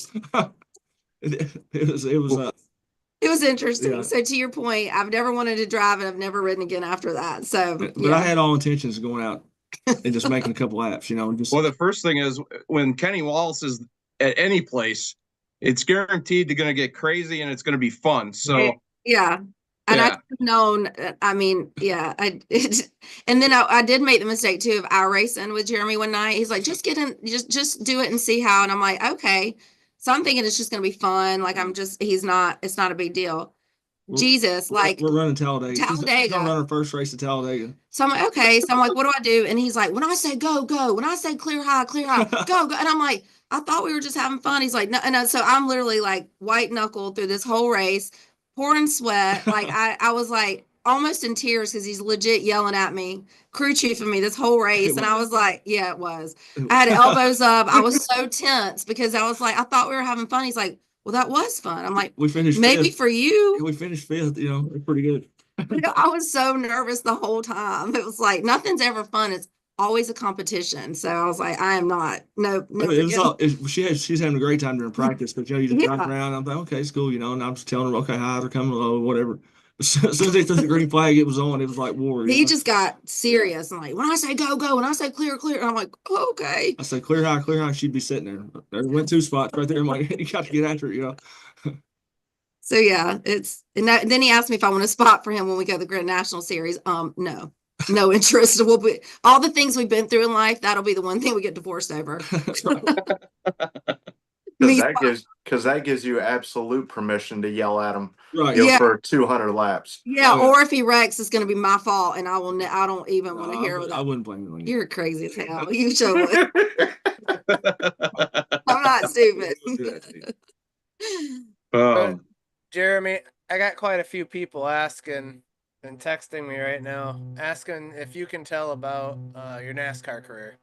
Speaker 1: It was
Speaker 4: interesting.
Speaker 1: Yeah.
Speaker 4: So to your point, I've never wanted to drive and I've never ridden again after that. So,
Speaker 1: but I had all intentions of going out and just making a couple laps, and just.
Speaker 5: Well, the first thing is when Kenny Wallace is at any place, it's guaranteed to going to get crazy and it's going to be fun. So
Speaker 4: yeah. And I've known, and then I did make the mistake too of our racing with Jeremy one night. He's like, just get in, just do it and see how. And I'm like, okay. So I'm thinking it's just going to be fun. Like it's not a big deal. Jesus, like
Speaker 1: we're running Talladega. He's going to run our first race at Talladega.
Speaker 4: So I'm like, okay. So I'm like, what do I do? And he's like, when I say go, go. When I say clear high, go, go. And I'm like, I thought we were just having fun. He's like, no. So I'm literally like white knuckled through this whole race, pouring sweat. Like I was like, almost in tears because he's legit yelling at me, crew chiefing me this whole race. And I was like, yeah, it was. I had elbows up. I was so tense because I was like, I thought we were having fun. He's like, well, that was fun. I'm like,
Speaker 1: We finished
Speaker 4: maybe
Speaker 1: fifth.
Speaker 4: for you.
Speaker 1: We finished fifth. You know, pretty good.
Speaker 4: I was so nervous the whole time. It was like nothing's ever fun. It's always a competition. So I was like, I am not. No, no.
Speaker 1: It was all. She's having a great time during practice, but you know, you just drive
Speaker 4: Yeah.
Speaker 1: around. I'm like, okay, it's cool, you know. And I'm just telling her, okay, highs are coming low, whatever. As soon as they took the green flag, it was on. It was like war.
Speaker 4: He just got serious. And like, when I say go, go, when I say clear, clear, and I'm like, okay.
Speaker 1: I said clear high. She'd be sitting there. There went 2 spots right there. I'm like, you got to get after it, you know.
Speaker 4: So yeah, then he asked me if I want a spot for him when we go to the Grand National Series. No interest. We'll be all the things we've been through in life. That'll be the one thing we get divorced over. Me
Speaker 3: Because that gives you absolute permission to yell at him,
Speaker 1: Right.
Speaker 3: you know,
Speaker 4: Yeah.
Speaker 3: for 200 laps.
Speaker 4: Yeah,
Speaker 1: Oh, yeah.
Speaker 4: or if he wrecks, it's going to be my fault, and I don't even want to hear
Speaker 1: I
Speaker 4: that.
Speaker 1: wouldn't blame you.
Speaker 4: You're crazy as hell. You show it. I'm not stupid.
Speaker 2: Jeremy, I got quite a few people asking and texting me right now, asking if you can tell about your NASCAR career.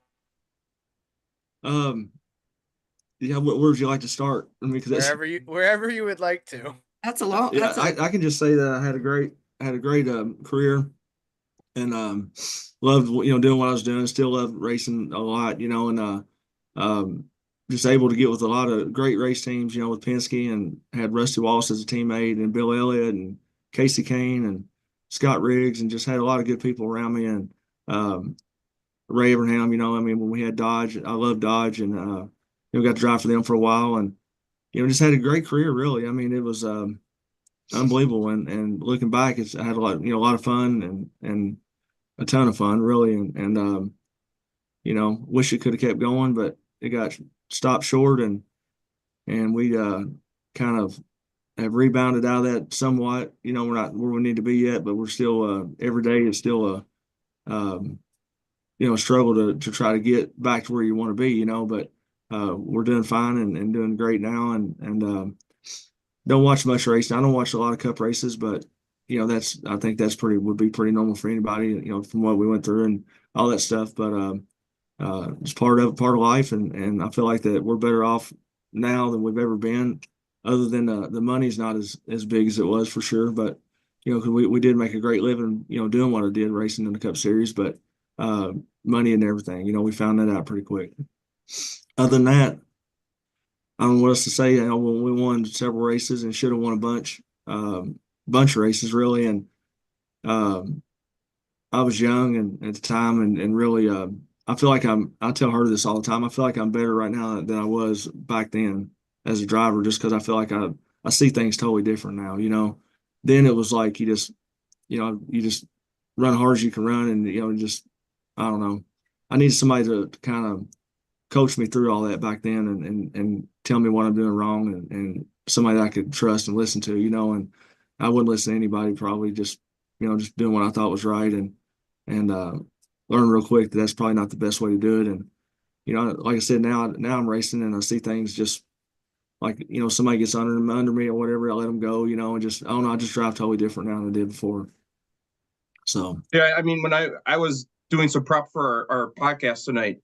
Speaker 1: Yeah, where would you like to start? I mean, because
Speaker 2: Wherever you would like to.
Speaker 4: That's a lot.
Speaker 1: yeah, I can just say that I had a great career, and loved doing what I was doing. Still love racing a lot, and just able to get with a lot of great race teams, with Penske, and had Rusty Wallace as a teammate, and Bill Elliott and Casey Kane and Scott Riggs, and just had a lot of good people around me, and Ray Abraham. I mean, when we had Dodge, I loved Dodge, and got to drive for them for a while, and just had a great career. Really, I mean, it was unbelievable, and looking back, I had a lot of fun and a ton of fun, really, and wish it could have kept going, but it got stopped short, and we kind of have rebounded out of that somewhat. We're not where we need to be yet, but we're still every day is still a struggle to try to get back to where you want to be, but we're doing fine and doing great now, and don't watch much racing. I don't watch a lot of Cup races, but I think that's would be pretty normal for anybody, from what we went through and all that stuff. But it's part of life, and I feel like that we're better off now than we've ever been. Other than the money's not as big as it was for sure, but because we did make a great living, doing what I did, racing in the Cup Series, but money and everything, we found that out pretty quick. Other than that, I don't know what else to say. We won several races and should have won a bunch of races, really. And I was young and at the time, and really, I feel like I tell her this all the time. I feel like I'm better right now than I was back then as a driver, just because I feel like I see things totally different now. Then it was like you just run hard as you can run, and just I don't know. I needed somebody to kind of coach me through all that back then, and tell me what I'm doing wrong, and somebody that I could trust and listen to, and I wouldn't listen to anybody, probably just doing what I thought was right, and learn real quick that that's probably not the best way to do it. And like I said, now I'm racing and I see things just like somebody gets under me or whatever, I let them go, and just I don't know, I just drive totally different now than I did before. So
Speaker 5: yeah, I mean, when I was doing some prep for our podcast tonight,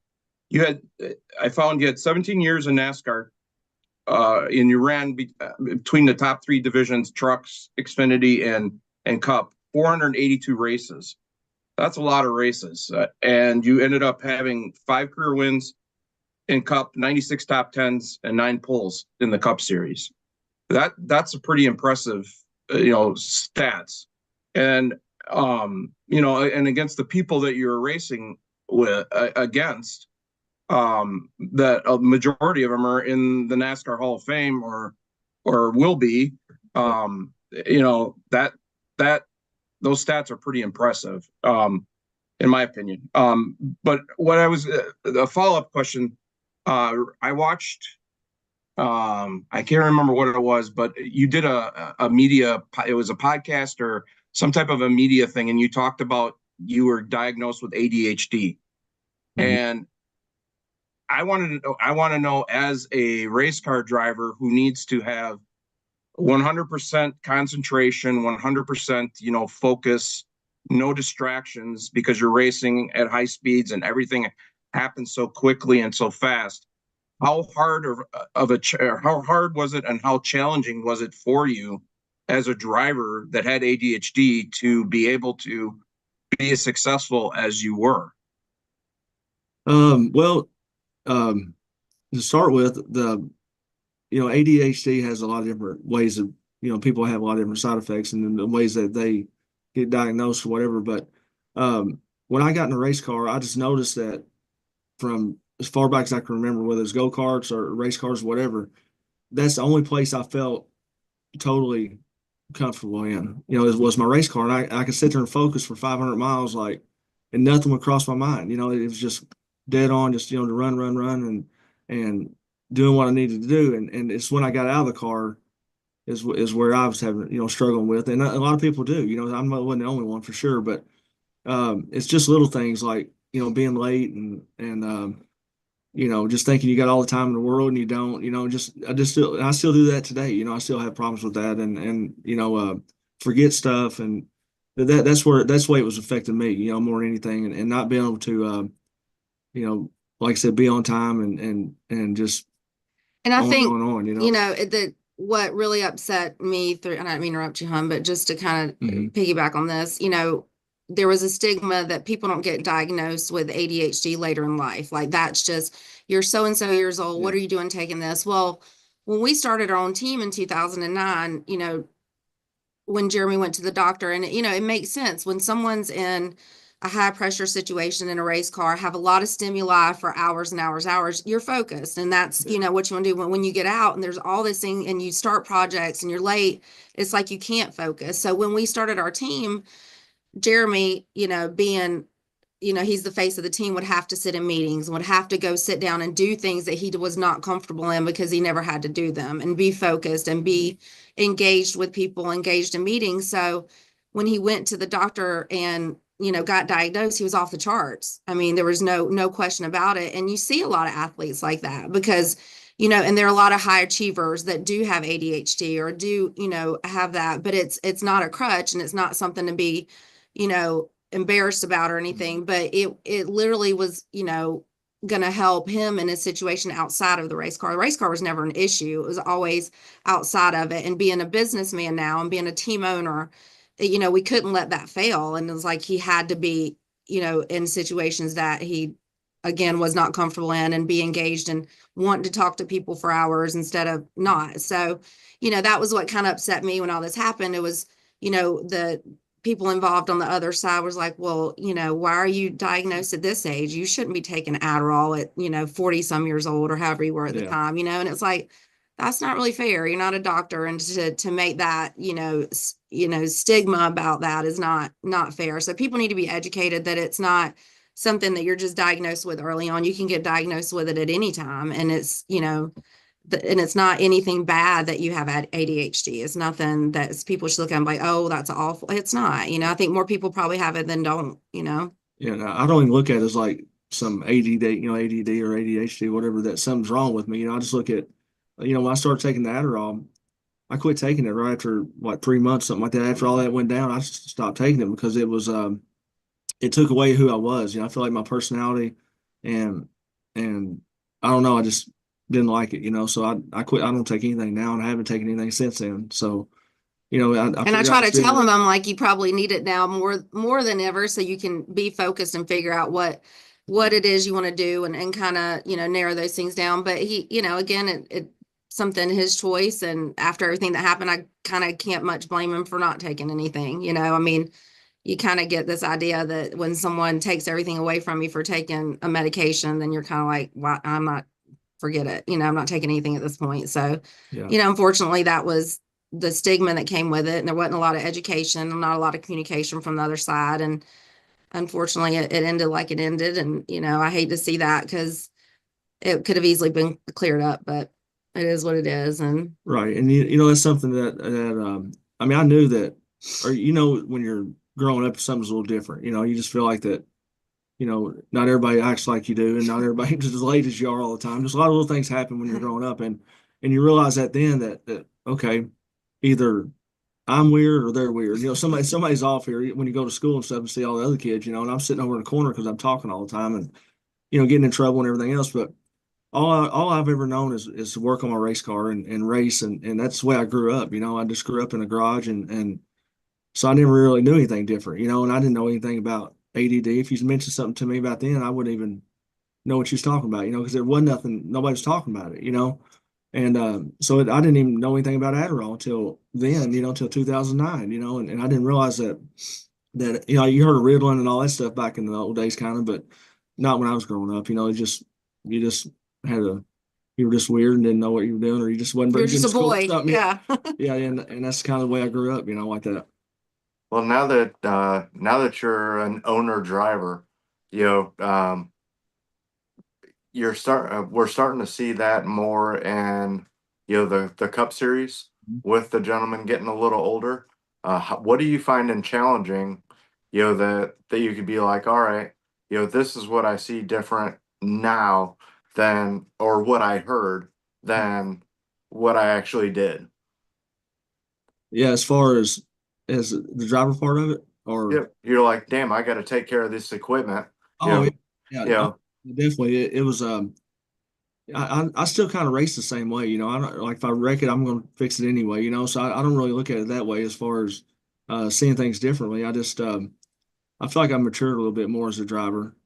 Speaker 5: I found you had 17 years in NASCAR, and you ran between the top 3 divisions: trucks, Xfinity, and Cup. 482 races. That's a lot of races, and you ended up having 5 career wins in Cup, 96 top 10s, and 9 poles in the Cup Series. That's a pretty impressive, stats, and and against the people that you're racing with against. That a majority of them are in the NASCAR Hall of Fame or will be. That those stats are pretty impressive, in my opinion. But what I was the follow-up question, I watched. I can't remember what it was, but you did a media. It was a podcast or some type of a media thing, and you talked about you were diagnosed with ADHD, and I want to know, as a race car driver who needs to have 100% concentration, 100%, focus, no distractions, because you're racing at high speeds and everything happens so quickly and so fast. How hard how hard was it, and how challenging was it for you as a driver that had ADHD to be able to be as successful as you were?
Speaker 1: Well, to start with, ADHD has a lot of different ways of, people have a lot of different side effects and the ways that they get diagnosed or whatever. But when I got in a race car, I just noticed that from as far back as I can remember, whether it's go-karts or race cars, whatever, that's the only place I felt totally comfortable in. It was my race car, and I could sit there and focus for 500 miles, and nothing would cross my mind. It was just dead on, just to run, and doing what I needed to do. And it's when I got out of the car is where I was having struggling with, and a lot of people do. I wasn't the only one for sure, but it's just little things like being late and just thinking you got all the time in the world and you don't. I still do that today. I still have problems with that and forget stuff, and that's the way it was affecting me. More than anything, and not being able to like I said, be on time and just
Speaker 4: And I think,
Speaker 1: on,
Speaker 4: what really upset me through, and I don't mean to interrupt you, hon, but just to kind of piggyback on this, there was a stigma that people don't get diagnosed with ADHD later in life. Like, that's just, you're so and so years old. What are you doing taking this? Well, when we started our own team in 2009, when Jeremy went to the doctor, and it makes sense when someone's in a high pressure situation in a race car, have a lot of stimuli for hours and hours, you're focused. And that's, what you want to do when you get out and there's all this thing and you start projects and you're late, it's like you can't focus. So when we started our team, Jeremy, being, he's the face of the team, would have to sit in meetings, would have to go sit down and do things that he was not comfortable in because he never had to do them, and be focused and be engaged with people, engaged in meetings. So when he went to the doctor and got diagnosed, he was off the charts. I mean, there was no question about it. And you see a lot of athletes like that because, and there are a lot of high achievers that do have ADHD or do, have that, but it's not a crutch and it's not something to be, embarrassed about or anything, but it literally was, going to help him in a situation outside of the race car. The race car was never an issue. It was always outside of it. And being a businessman now and being a team owner, we couldn't let that fail. And it was like he had to be, in situations that he, again, was not comfortable in, and be engaged and want to talk to people for hours instead of not. So, that was what kind of upset me when all this happened. It was, the people involved on the other side was like, well, why are you diagnosed at this age? You shouldn't be taking Adderall at, 40 some years old or however you were at the time, and it's like, that's not really fair. You're not a doctor. And to make that, stigma about that is not fair. So people need to be educated that it's not something that you're just diagnosed with early on. You can get diagnosed with it at any time. And it's, and it's not anything bad that you have ADHD. It's nothing that people should look at and be like, oh, that's awful. It's not, I think more people probably have it than don't,
Speaker 1: Yeah, no, I don't even look at it as like some ADD, ADD or ADHD, whatever, that something's wrong with me. I just look at, when I started taking the Adderall, I quit taking it right after 3 months, something like that. After all that went down, I just stopped taking it because it was, it took away who I was. I feel like my personality and I don't know, I just didn't like it, so I quit. I don't take anything now, and I haven't taken anything since then. So,
Speaker 4: I try to tell them, I'm like, you probably need it now more than ever, so you can be focused and figure out what it is you want to do and kind of, narrow those things down. But he, again, it something his choice. And after everything that happened, I kind of can't much blame him for not taking anything. I mean, you kind of get this idea that when someone takes everything away from you for taking a medication, then you're kind of like, well, forget it. I'm not taking anything at this point. So, unfortunately that was the stigma that came with it. And there wasn't a lot of education and not a lot of communication from the other side. And unfortunately it ended like it ended. And, I hate to see that because it could have easily been cleared up, but it is what it is. And
Speaker 1: right. And that's something that I mean, I knew that, or when you're growing up, something's a little different. You just feel like that, not everybody acts like you do, and not everybody's as late as you are all the time. Just a lot of little things happen when you're growing up, and you realize that then that okay, either I'm weird or they're weird. Somebody's off here when you go to school and stuff and see all the other kids, and I'm sitting over in the corner because I'm talking all the time and, getting in trouble and everything else. But all I've ever known is to work on my race car and race. And that's the way I grew up. I just grew up in a garage and so I never really knew anything different, and I didn't know anything about ADD. If you mentioned something to me about then, I wouldn't even know what you was talking about, because there wasn't nothing, nobody was talking about it. And so I didn't even know anything about Adderall until then, until 2009, and I didn't realize that you heard of Ritalin and all that stuff back in the old days, kind of, but not when I was growing up. You just had you were just weird and didn't know what you were doing, or you just wasn't
Speaker 4: You're
Speaker 1: very good
Speaker 4: just
Speaker 1: in
Speaker 4: a
Speaker 1: school or
Speaker 4: boy.
Speaker 1: something.
Speaker 4: Yeah.
Speaker 1: Yeah, and that's kind of the way I grew up, like that.
Speaker 3: Well, now that you're an owner driver, you know, we're starting to see that more in the Cup Series with the gentleman getting a little older. What are you finding challenging? That you could be like, all right, this is what I see different now than or what I heard than what I actually did.
Speaker 1: Yeah, as far as the driver part of it, or
Speaker 3: Yep, you're like, damn, I got to take care of this equipment. You
Speaker 1: oh
Speaker 3: know,
Speaker 1: yeah,
Speaker 3: you know,
Speaker 1: definitely it was I still kind of race the same way, I don't like if I wreck it, I'm going to fix it anyway, so I don't really look at it that way as far as seeing things differently. I just I feel like I've matured a little bit more as a driver,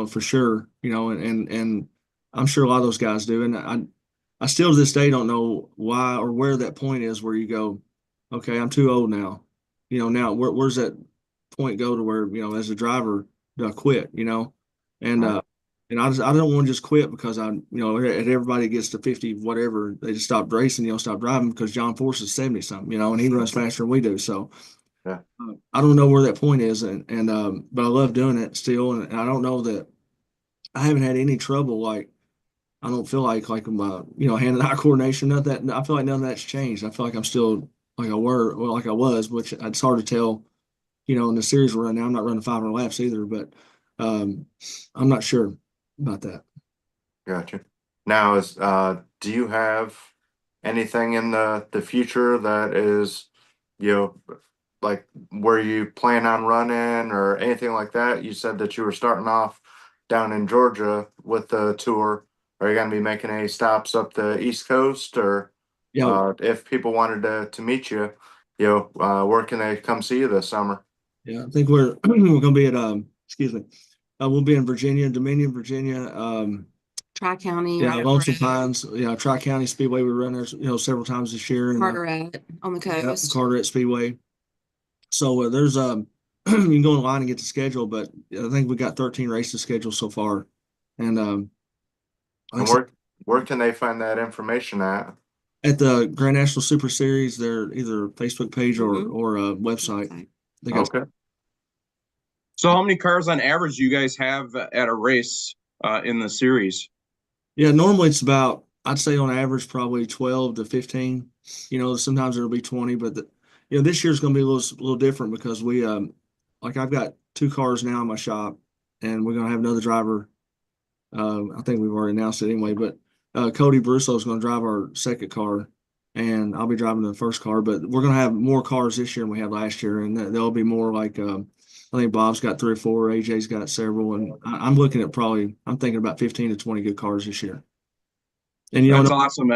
Speaker 1: for sure, and I'm sure a lot of those guys do, and I still to this day don't know why or where that point is where you go, okay, I'm too old now, now where's that point go to where as a driver do I quit, and
Speaker 3: Right.
Speaker 1: and I don't want to just quit because everybody gets to 50 whatever they just stop racing, stop driving because John Force is 70 something, and he runs faster than we do, so.
Speaker 3: Yeah.
Speaker 1: I don't know where that point is, and but I love doing it still, and I don't know that I haven't had any trouble. Like I don't feel like my hand and eye coordination, none of that. I feel like none of that's changed. I feel like I'm still like I was, which it's hard to tell. In the series we're running now, I'm not running 500 laps either, but I'm not sure about that.
Speaker 3: Gotcha. Now do you have anything in the future that is, like where you plan on running or anything like that? You said that you were starting off down in Georgia with the tour. Are you going to be making any stops up the East Coast, or
Speaker 1: Yeah,
Speaker 3: if people wanted to meet you, where can they come see you this summer?
Speaker 1: yeah. I think we're we're gonna be at excuse me, we'll be in Virginia, Dominion, Virginia.
Speaker 4: Tri-County,
Speaker 1: Yeah,
Speaker 4: right
Speaker 1: Lonesome
Speaker 4: around
Speaker 1: Pines, Tri-County Speedway, we run there, several times this year, and
Speaker 4: Carteret on the coast.
Speaker 1: Carteret Speedway. So there's you can go online and get the schedule, but I think we got 13 races scheduled so far, and like
Speaker 3: And
Speaker 1: I said,
Speaker 3: where can they find that information at?
Speaker 1: at the Grand National Super Series, they're either Facebook page
Speaker 4: Mhm.
Speaker 1: or a website. They got
Speaker 3: Okay.
Speaker 5: So how many cars on average do you guys have at a race in the series?
Speaker 1: Yeah, normally it's about, I'd say on average, probably 12 to 15. Sometimes it'll be 20, but this year's going to be a little different because like I've got two cars now in my shop, and we're going to have another driver. I think we've already announced it anyway, but Cody Brusso is going to drive our second car, and I'll be driving the first car. But we're going to have more cars this year than we had last year, and there'll be more like I think Bob's got 3 or 4, AJ's got several, and I'm looking at I'm thinking about 15 to 20 good cars this year. And
Speaker 5: That's awesome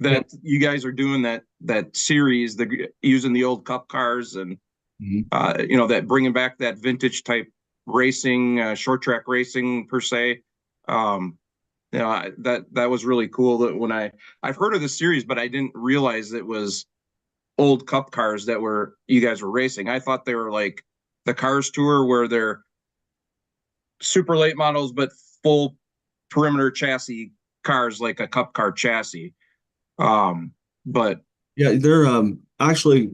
Speaker 5: that you guys are doing that series, using the old Cup cars and that bringing back that vintage type racing, short track racing per se. That was really cool. That I've heard of the series, but I didn't realize it was old Cup cars that you guys were racing. I thought they were like the Cars Tour, where they're super late models but full perimeter chassis cars, like a Cup car chassis. But
Speaker 1: yeah, they're actually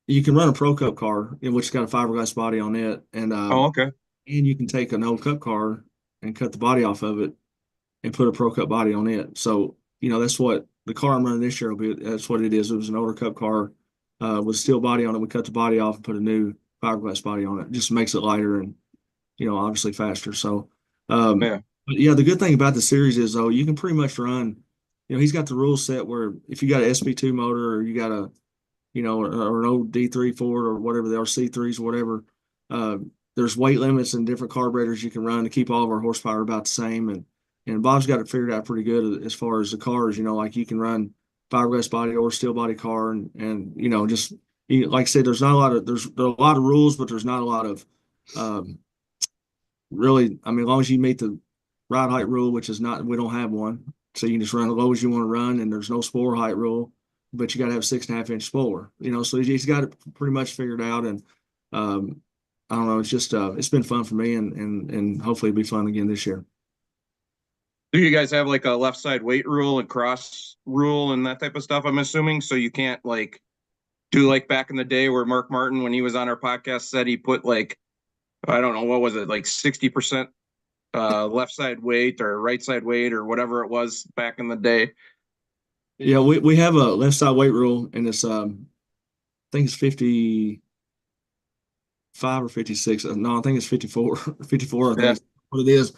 Speaker 1: you can run a Pro Cup car in which got a fiberglass body on it, and
Speaker 5: okay.
Speaker 1: and you can take an old Cup car and cut the body off of it and put a Pro Cup body on it. So that's what the car I'm running this year will be. That's what it is. It was an older Cup car with a steel body on it. We cut the body off and put a new fiberglass body on it. Just makes it lighter and obviously faster. So
Speaker 5: Yeah.
Speaker 1: but yeah, the good thing about the series is though you can pretty much run. He's got the rule set where if you got an SP2 motor or you got a or an old D3 Ford or whatever they are, C3s, whatever. Uh, there's weight limits and different carburetors you can run to keep all of our horsepower about the same. And Bob's got it figured out pretty good as far as the cars, like you can run fiberglass body or steel body car and just like I said, there's not a lot of there's a lot of rules, but there's not a lot of really, I mean, as long as you meet the ride height rule, which is not, we don't have one. So you can just run as low as you want to run, and there's no spoiler height rule, but you got to have 6.5-inch spoiler, so he's got it pretty much figured out. And I don't know, it's just, it's been fun for me, and hopefully it'll be fun again this year.
Speaker 5: Do you guys have like a left side weight rule and cross rule and that type of stuff? I'm assuming, so you can't like do like back in the day where Mark Martin, when he was on our podcast, said he put like, I don't know, what was it, like 60% left side weight or right side weight or whatever it was back in the day.
Speaker 1: Yeah, we have a left side weight rule, and it's I think it's 55 or 56. No, I think it's 54. 54, I think is what it is.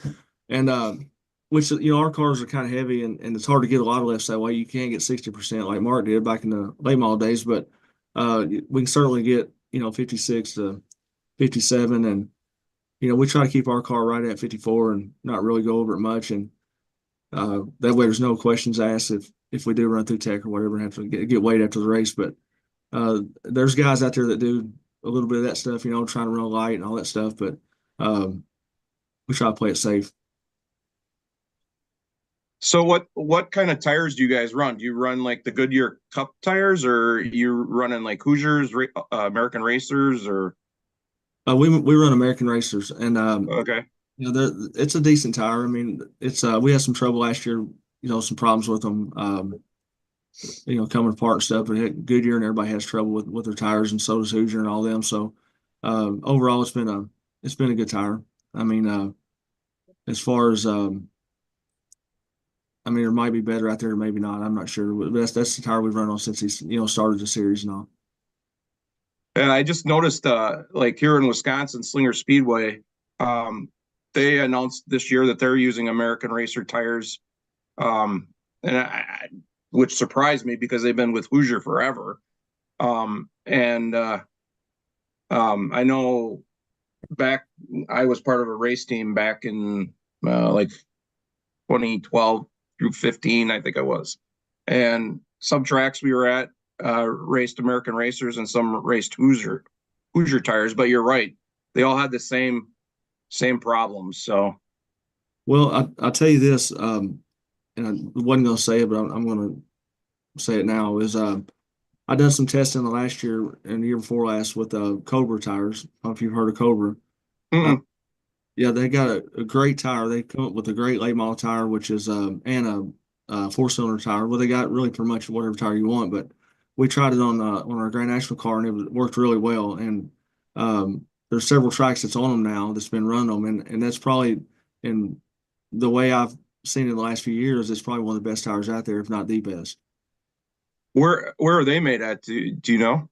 Speaker 1: And which our cars are kind of heavy, and it's hard to get a lot of left side weight. You can't get 60% like Mark did back in the late model days, but we can certainly get 56 to 57, and we try to keep our car right at 54 and not really go over it much, and that way there's no questions asked if we do run through tech or whatever and have to get weight after the race. But there's guys out there that do a little bit of that stuff, trying to run light and all that stuff, but we try to play it safe.
Speaker 5: So what kind of tires do you guys run? Do you run like the Goodyear Cup tires, or you running like Hoosiers, American Racers, or?
Speaker 1: We run American Racers, and
Speaker 5: Okay.
Speaker 1: it's a decent tire. I mean, it's we had some trouble last year, some problems with them, coming apart and stuff. But Goodyear and everybody has trouble with their tires, and so does Hoosier and all them. So overall, it's been a good tire. I mean, as far as I mean, there might be better out there, or maybe not. I'm not sure. But that's the tire we've run on since he started the series and all.
Speaker 5: And I just noticed, like here in Wisconsin, Slinger Speedway, they announced this year that they're using American Racer tires, and which surprised me because they've been with Hoosier forever. I know I was part of a race team back in like 2012 through 15, I think I was. And some tracks we were at raced American Racers and some raced Hoosier tires. But you're right, they all had the same problems. So,
Speaker 1: well, I'll tell you this, and I wasn't going to say it, but I'm going to say it now. Is I done some testing the last year and the year before last with Cobra tires. I don't know if you've heard of Cobra. Yeah, they got a great tire. They come up with a great late model tire, which is and a 4-cylinder tire. Well, they got really pretty much whatever tire you want, but we tried it on our Grand National car, and it worked really well. And there's several tracks that's on them now that's been run them, and that's probably, in the way I've seen it in the last few years, it's probably one of the best tires out there, if not the best.
Speaker 5: Where are they made at? Do you know?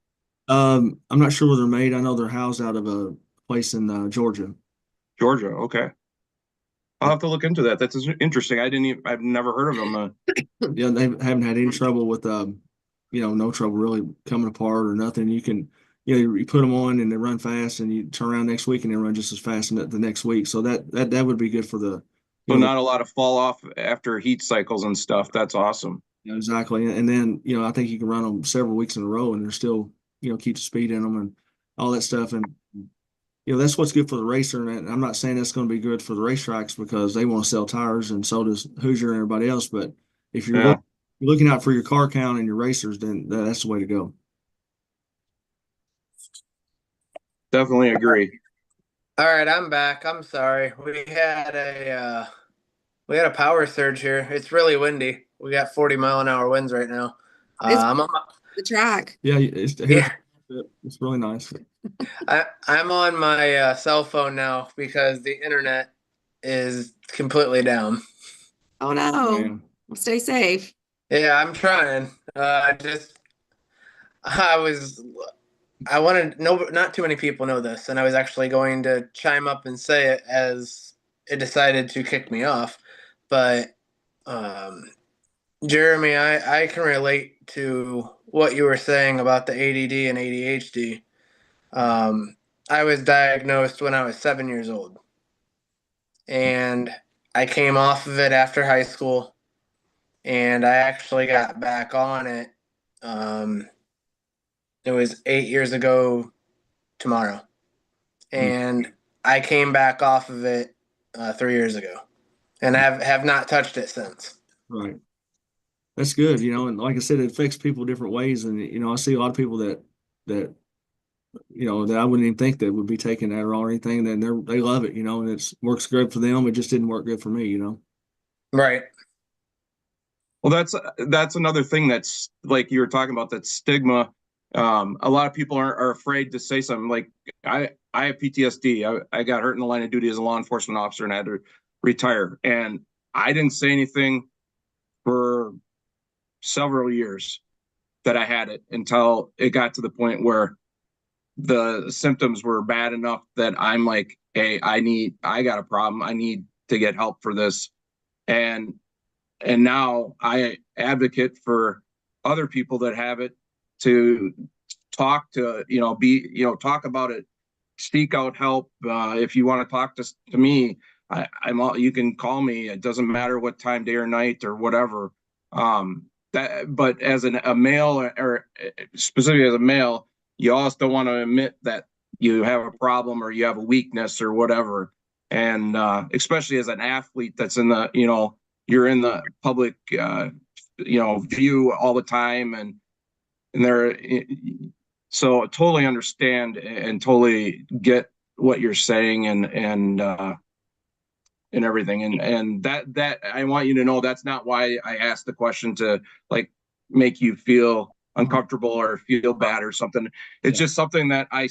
Speaker 1: I'm not sure where they're made. I know they're housed out of a place in Georgia.
Speaker 5: Georgia, okay. I'll have to look into that. That's interesting. I've never heard of them.
Speaker 1: Yeah, they haven't had any trouble with no trouble really coming apart or nothing. You can, you put them on and they run fast, and you turn around next week and they run just as fast in the next week. So that would be good for the.
Speaker 5: So not a lot of fall off after heat cycles and stuff. That's awesome.
Speaker 1: Exactly. And then, I think you can run them several weeks in a row and they're still, keep the speed in them and all that stuff. And, that's what's good for the racer. And I'm not saying that's going to be good for the racetracks because they want to sell tires, and so does Hoosier and everybody else. But if you're looking out for your car count and your racers, then that's the way to go.
Speaker 5: Definitely agree.
Speaker 2: All right, I'm back. I'm sorry. We had a power surge here. It's really windy. We got 40-mile-an-hour winds right now. I'm on
Speaker 4: the track.
Speaker 1: Yeah, it's really nice.
Speaker 2: I'm on my cell phone now because the internet is completely down.
Speaker 4: Oh no! Well, stay safe.
Speaker 2: Yeah, I'm trying. I wanted not too many people know this, and I was actually going to chime up and say it as it decided to kick me off. But Jeremy, I can relate to what you were saying about the ADD and ADHD. I was diagnosed when I was 7 years old, and I came off of it after high school, and I actually got back on it. It was 8 years ago tomorrow, and I came back off of it 3 years ago, and have not touched it since.
Speaker 1: Right. That's good, you know, and like I said, it affects people different ways. And, you know, I see a lot of people that, you know, that I wouldn't even think that would be taking Adderall or anything. And they love it, you know, and it's works good for them. It just didn't work good for me, you know?
Speaker 2: Right.
Speaker 5: Well, that's another thing that's like you were talking about, that stigma. A lot of people are afraid to say something. Like I have PTSD. I got hurt in the line of duty as a law enforcement officer and I had to retire. And I didn't say anything for several years that I had it until it got to the point where the symptoms were bad enough that I'm like, hey, I got a problem. I need to get help for this. And now I advocate for other people that have it to talk to, talk about it, seek out help. If you want to talk to me, I'm all, you can call me. It doesn't matter what time, day or night or whatever. But as a male, or specifically as a male, you also don't want to admit that you have a problem or you have a weakness or whatever. And especially as an athlete that's in the, you're in the public, view all the time, and so I totally understand and totally get what you're saying and everything. And that I want you to know that's not why I asked the question to like make you feel uncomfortable or feel bad or something. It's just something that I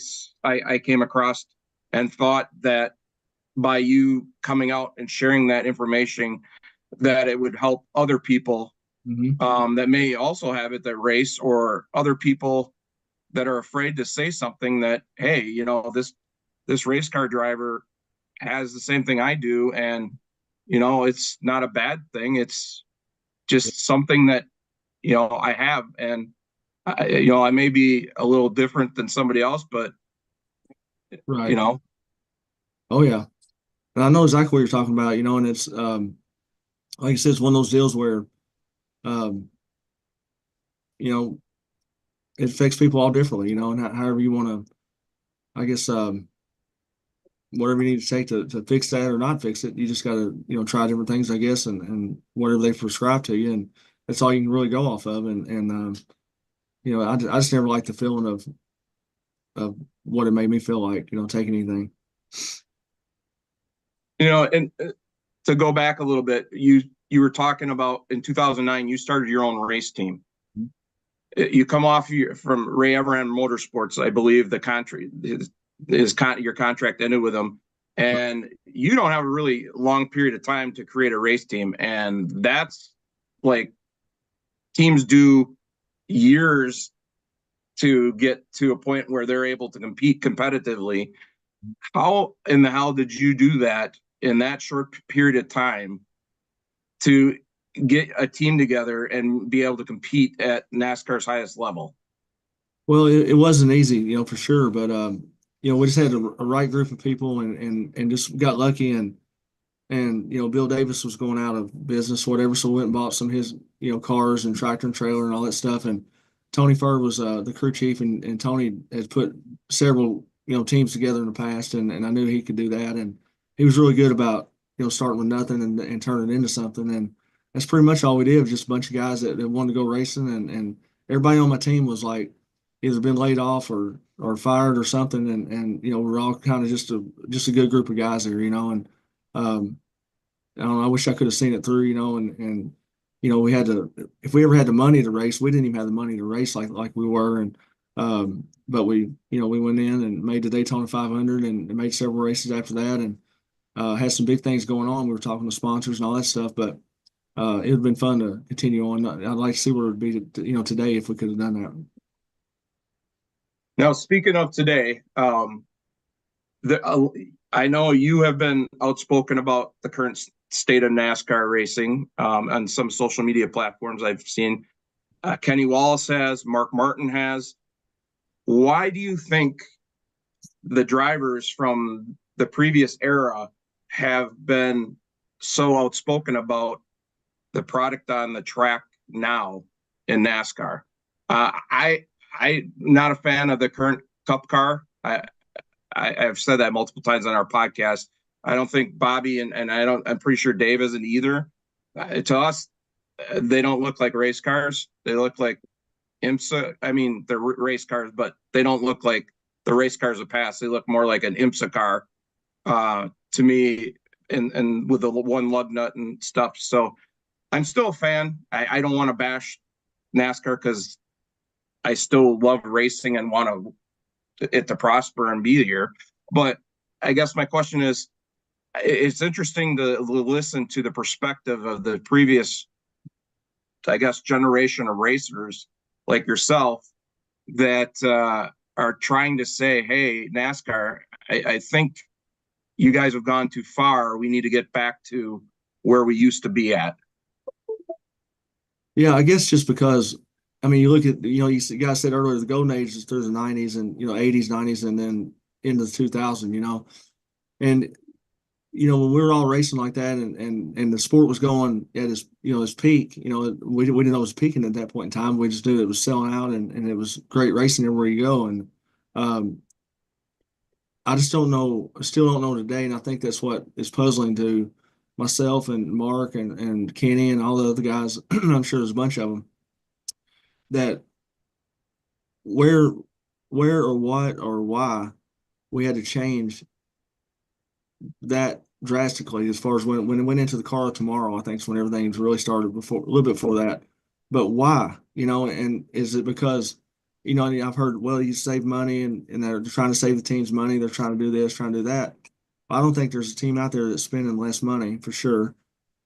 Speaker 5: came across and thought that by you coming out and sharing that information, that it would help other people that may also have it, that race, or other people that are afraid to say something, that, hey, this race car driver has the same thing I do. And, it's not a bad thing. It's just something that, I have. And, I may be a little different than somebody else, but,
Speaker 1: Right. Oh, yeah. And I know exactly what you're talking about, and it's, like I said, it's one of those deals where, it affects people all differently, and however you want to, I guess, whatever you need to take to fix that or not fix it, you just got to, try different things, I guess, and whatever they prescribe to you. And that's all you can really go off of. And I just never liked the feeling of what it made me feel like, taking anything.
Speaker 5: And to go back a little bit, you were talking about in 2009, you started your own race team. You come off from Ray Evran Motorsports, I believe the contract, your contract ended with them, and you don't have a really long period of time to create a race team. And that's like, teams do years to get to a point where they're able to compete competitively. How in the hell did you do that in that short period of time to get a team together and be able to compete at NASCAR's highest level?
Speaker 1: Well, it wasn't easy, for sure, but we just had a right group of people and just got lucky, and Bill Davis was going out of business, whatever, so we went and bought some of his cars and tractor and trailer and all that stuff. And Tony Furr was the crew chief, and Tony has put several teams together in the past, and I knew he could do that, and he was really good about starting with nothing and turning it into something. And that's pretty much all we did, was just a bunch of guys that wanted to go racing, and everybody on my team was like either been laid off or fired or something, and we're all kind of just a good group of guys there, and I don't know, I wish I could have seen it through, and we had to, if we ever had the money to race, we didn't even have the money to race like we were. And but we went in and made the Daytona 500 and made several races after that, and had some big things going on. We were talking to sponsors and all that stuff, but it would have been fun to continue on. I'd like to see where it would be today if we could have done that.
Speaker 5: Now, speaking of today, I know you have been outspoken about the current state of NASCAR racing on some social media platforms I've seen. Kenny Wallace has, Mark Martin has. Why do you think the drivers from the previous era have been so outspoken about the product on the track now in NASCAR? I'm not a fan of the current Cup car. I've said that multiple times on our podcast. I don't think Bobby and I'm pretty sure Dave isn't either. To us, they don't look like race cars. They look like IMSA. I mean, they're race cars, but they don't look like the race cars of past. They look more like an IMSA car to me, and with the one lug nut and stuff. So I'm still a fan. I don't want to bash NASCAR because I still love racing and want it to prosper and be here. But I guess my question is, it's interesting to listen to the perspective of the previous, I guess, generation of racers like yourself that are trying to say, hey, NASCAR, I think you guys have gone too far. We need to get back to where we used to be at.
Speaker 1: Yeah, I guess just because, I mean, you look at, you guys said earlier, the golden age is through the 90s and, 80s, 90s, and then into the 2000, and, when we were all racing like that and the sport was going at its, its peak, we didn't know it was peaking at that point in time. We just knew it was selling out and it was great racing everywhere you go. And I just don't know, still don't know today. And I think that's what is puzzling to myself and Mark and Kenny and all the other guys. I'm sure there's a bunch of them that where or what or why we had to change that drastically as far as when it went into the car tomorrow. I think is when everything's really started, before a little bit before that. But why? And is it because I've heard, well, you save money and they're trying to save the team's money, they're trying to do this, trying to do that. I don't think there's a team out there that's spending less money for sure.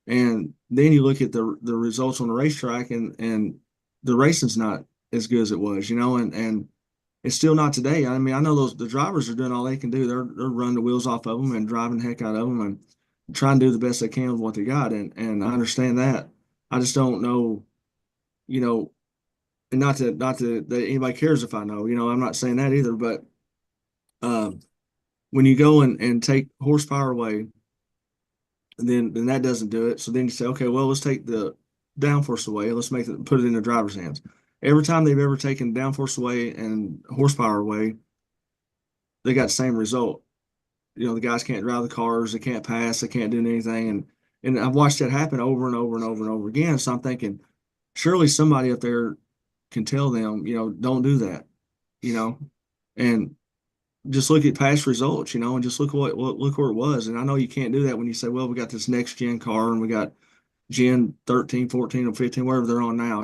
Speaker 1: And then you look at the results on the racetrack and the racing's not as good as it was, and it's still not today. I mean, I know the drivers are doing all they can do. They're running the wheels off of them and driving the heck out of them and trying to do the best they can with what they got. And I understand that. I just don't know, and not that anybody cares if I know, I'm not saying that either. But when you go and take horsepower away, then that doesn't do it. So then you say, okay, well, let's take the downforce away. Let's put it in the driver's hands. Every time they've ever taken downforce away and horsepower away, they got the same result. The guys can't drive the cars, they can't pass, they can't do anything. And I've watched that happen over and over and over and over again. So I'm thinking, surely somebody up there can tell them, don't do that, and just look at past results, and just look look where it was. And I know you can't do that when you say, well, we got this next gen car and we got Gen 13, 14, or 15, wherever they're on now,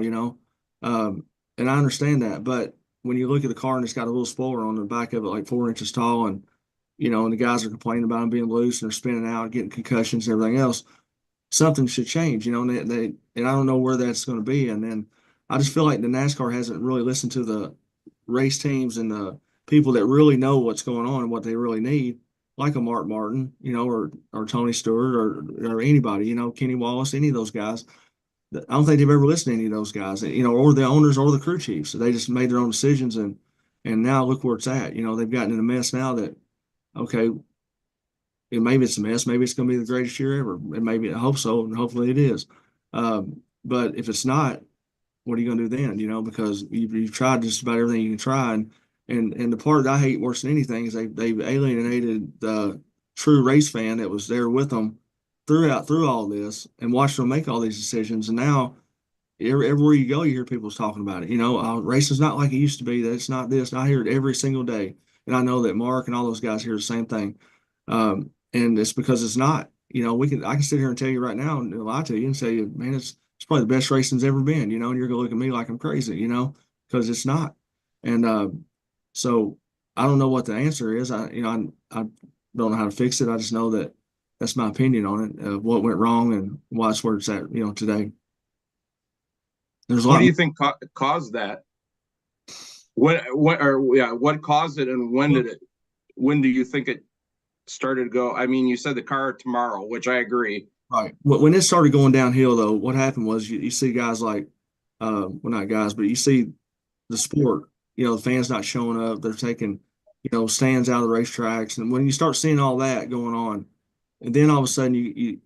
Speaker 1: and I understand that. But when you look at the car and it's got a little spoiler on the back of it, like 4 inches tall, and and the guys are complaining about them being loose and they're spinning out, getting concussions and everything else, something should change, and I don't know where that's going to be. And then I just feel like the NASCAR hasn't really listened to the race teams and the people that really know what's going on and what they really need, like a Mark Martin, or Tony Stewart or anybody, Kenny Wallace, any of those guys. I don't think they've ever listened to any of those guys, or the owners or the crew chiefs. So they just made their own decisions, and now look where it's at. They've gotten in a mess now that, okay, maybe it's a mess. Maybe it's going to be the greatest year ever. And maybe I hope so, and hopefully it is. But if it's not, what are you going to do then? Because you've tried just about everything you can try, and the part that I hate worse than anything is they've alienated the true race fan that was there with them through all this and watched them make all these decisions. And now everywhere you go, you hear people talking about it. Racing's not like it used to be. That it's not this. And I hear it every single day, and I know that Mark and all those guys hear the same thing. And it's because it's not. I can sit here and tell you right now and lie to you and say, man, it's probably the best racing's ever been. And you're gonna look at me like I'm crazy. Because it's not. And so I don't know what the answer is. I don't know how to fix it. I just know that that's my opinion on it, of what went wrong and why it's where it's at, today. There's a lot.
Speaker 5: What do you think caused that? What caused it, and when do you think it started to go? I mean, you said the car tomorrow, which I agree.
Speaker 1: Right. When it started going downhill, though, what happened was you see guys like well, not guys, but you see the sport, the fans not showing up, they're taking, stands out of the racetracks. And when you start seeing all that going on, and then all of a sudden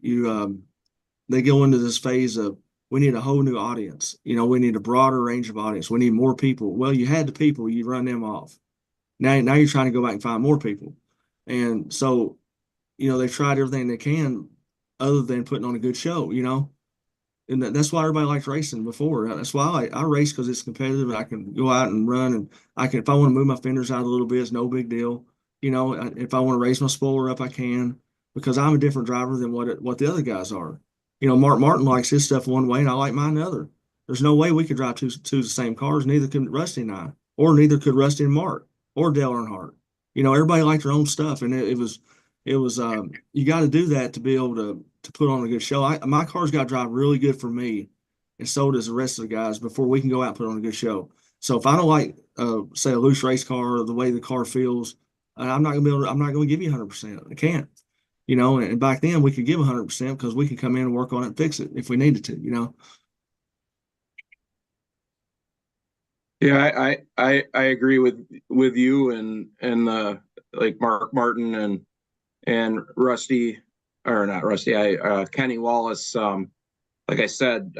Speaker 1: they go into this phase of, we need a whole new audience. We need a broader range of audience. We need more people. Well, you had the people, you run them off. Now you're trying to go back and find more people. And so, they've tried everything they can other than putting on a good show, and that's why everybody liked racing before. That's why I race, because it's competitive. I can go out and run, and if I want to move my fenders out a little bit, it's no big deal. If I want to raise my spoiler up, I can, because I'm a different driver than what the other guys are. Mark Martin likes his stuff one way, and I like mine another. There's no way we could drive two the same cars. Neither could Rusty and I, or neither could Rusty and Mark, or Dale Earnhardt. Everybody liked their own stuff, and it was you got to do that to be able to put on a good show. My car's got to drive really good for me, and so does the rest of the guys, before we can go out and put on a good show. So if I don't like, say, a loose race car, or the way the car feels, I'm not going to give you 100%. I can't. And back then we could give 100% because we could come in and work on it and fix it if we needed to.
Speaker 5: Yeah, I agree with you and like Mark Martin and Rusty, or not Rusty, Kenny Wallace. Like I said,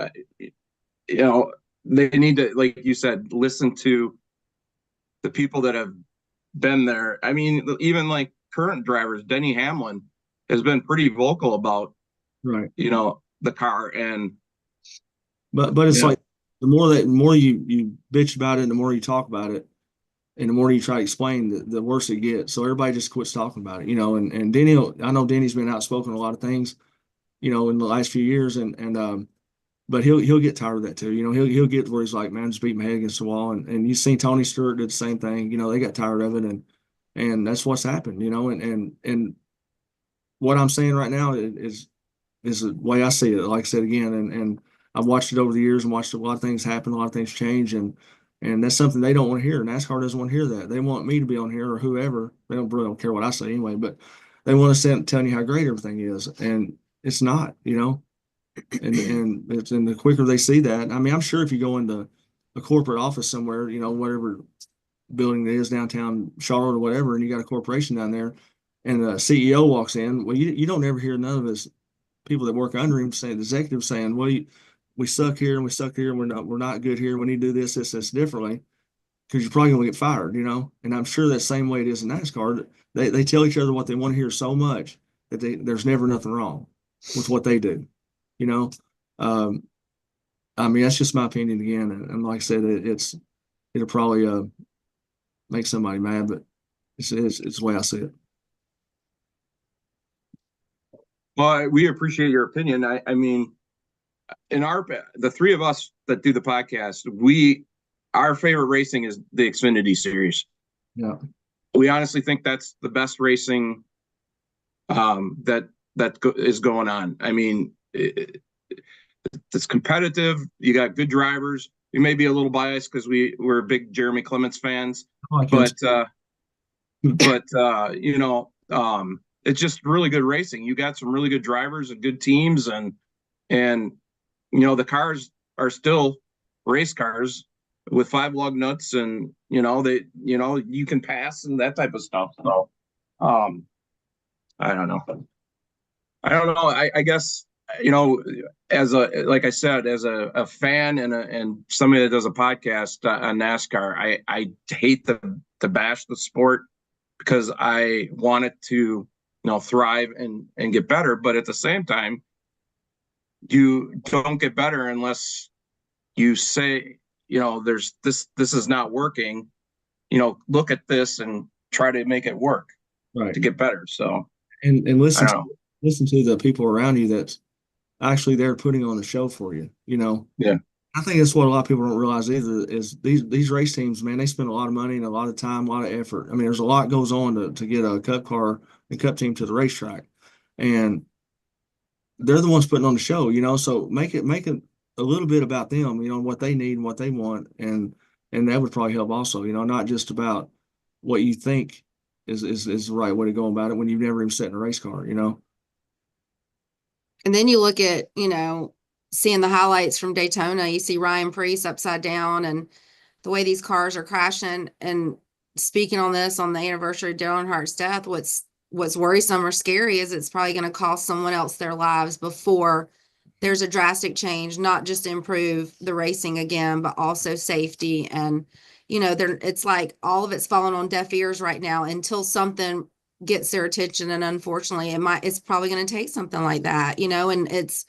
Speaker 5: they need to, like you said, listen to the people that have been there. I mean, even like current drivers, Denny Hamlin has been pretty vocal about,
Speaker 1: Right.
Speaker 5: the car. And
Speaker 1: but it's like, the more you bitch about it, the more you talk about it, and the more you try to explain, the worse it gets. So everybody just quits talking about it, and Denny, I know Denny's been outspoken on a lot of things, in the last few years, and but he'll get tired of that too. He'll get where he's like, man, just beat my head against the wall. And you've seen Tony Stewart did the same thing. They got tired of it, and that's what's happened. And what I'm saying right now is the way I see it. Like I said again, and I've watched it over the years and watched a lot of things happen, a lot of things change, and that's something they don't want to hear. NASCAR doesn't want to hear that. They want me to be on here, or whoever. They don't care what I say anyway, but they want to sit tell you how great everything is, and it's not. And the quicker they see that, I mean, I'm sure if you go into a corporate office somewhere, whatever building it is downtown Charlotte or whatever, and you got a corporation down there, and the CEO walks in, well, you don't ever hear none of his people that work under him saying, the executive saying, well, we suck here and we suck here, and we're not good here. We need to do this differently, because you're probably going to get fired, And I'm sure that same way it is in NASCAR. They tell each other what they want to hear so much that there's never nothing wrong with what they do. I mean, that's just my opinion again. And like I said, it'll probably make somebody mad, but it's the way I see it.
Speaker 5: Well, we appreciate your opinion. I mean, the three of us that do the podcast, our favorite racing is the Xfinity Series.
Speaker 1: Yeah.
Speaker 5: We honestly think that's the best racing that is going on. I mean, it's competitive. You got good drivers. We may be a little biased because we're big Jeremy Clements fans, but it's just really good racing. You got some really good drivers and good teams, and the cars are still race cars with 5 lug nuts, and you can pass and that type of stuff. So I don't know. I guess, like I said, as a fan and somebody that does a podcast on NASCAR, I hate to bash the sport, because I want it to thrive and get better. But at the same time, you don't get better unless you say, there's this is not working. Look at this and try to make it work,
Speaker 1: right,
Speaker 5: to get better. So
Speaker 1: and listen to the people around you that's actually there putting on the show for you.
Speaker 5: Yeah.
Speaker 1: I think that's what a lot of people don't realize either, is these race teams, man, they spend a lot of money and a lot of time, a lot of effort. I mean, there's a lot goes on to get a cup car and cup team to the racetrack, and they're the ones putting on the show, so make it a little bit about them, what they need and what they want. And that would probably help also, not just about what you think is the right way to go about it when you've never even sat in a race car,
Speaker 4: And then you look at, seeing the highlights from Daytona, you see Ryan Preece upside down and the way these cars are crashing. And speaking on this on the anniversary of Dale Earnhardt's death, what's worrisome or scary is it's probably going to cost someone else their lives before there's a drastic change, not just to improve the racing again, but also safety. And, it's like all of it's falling on deaf ears right now until something gets their attention. And unfortunately, it's probably going to take something like that, and it's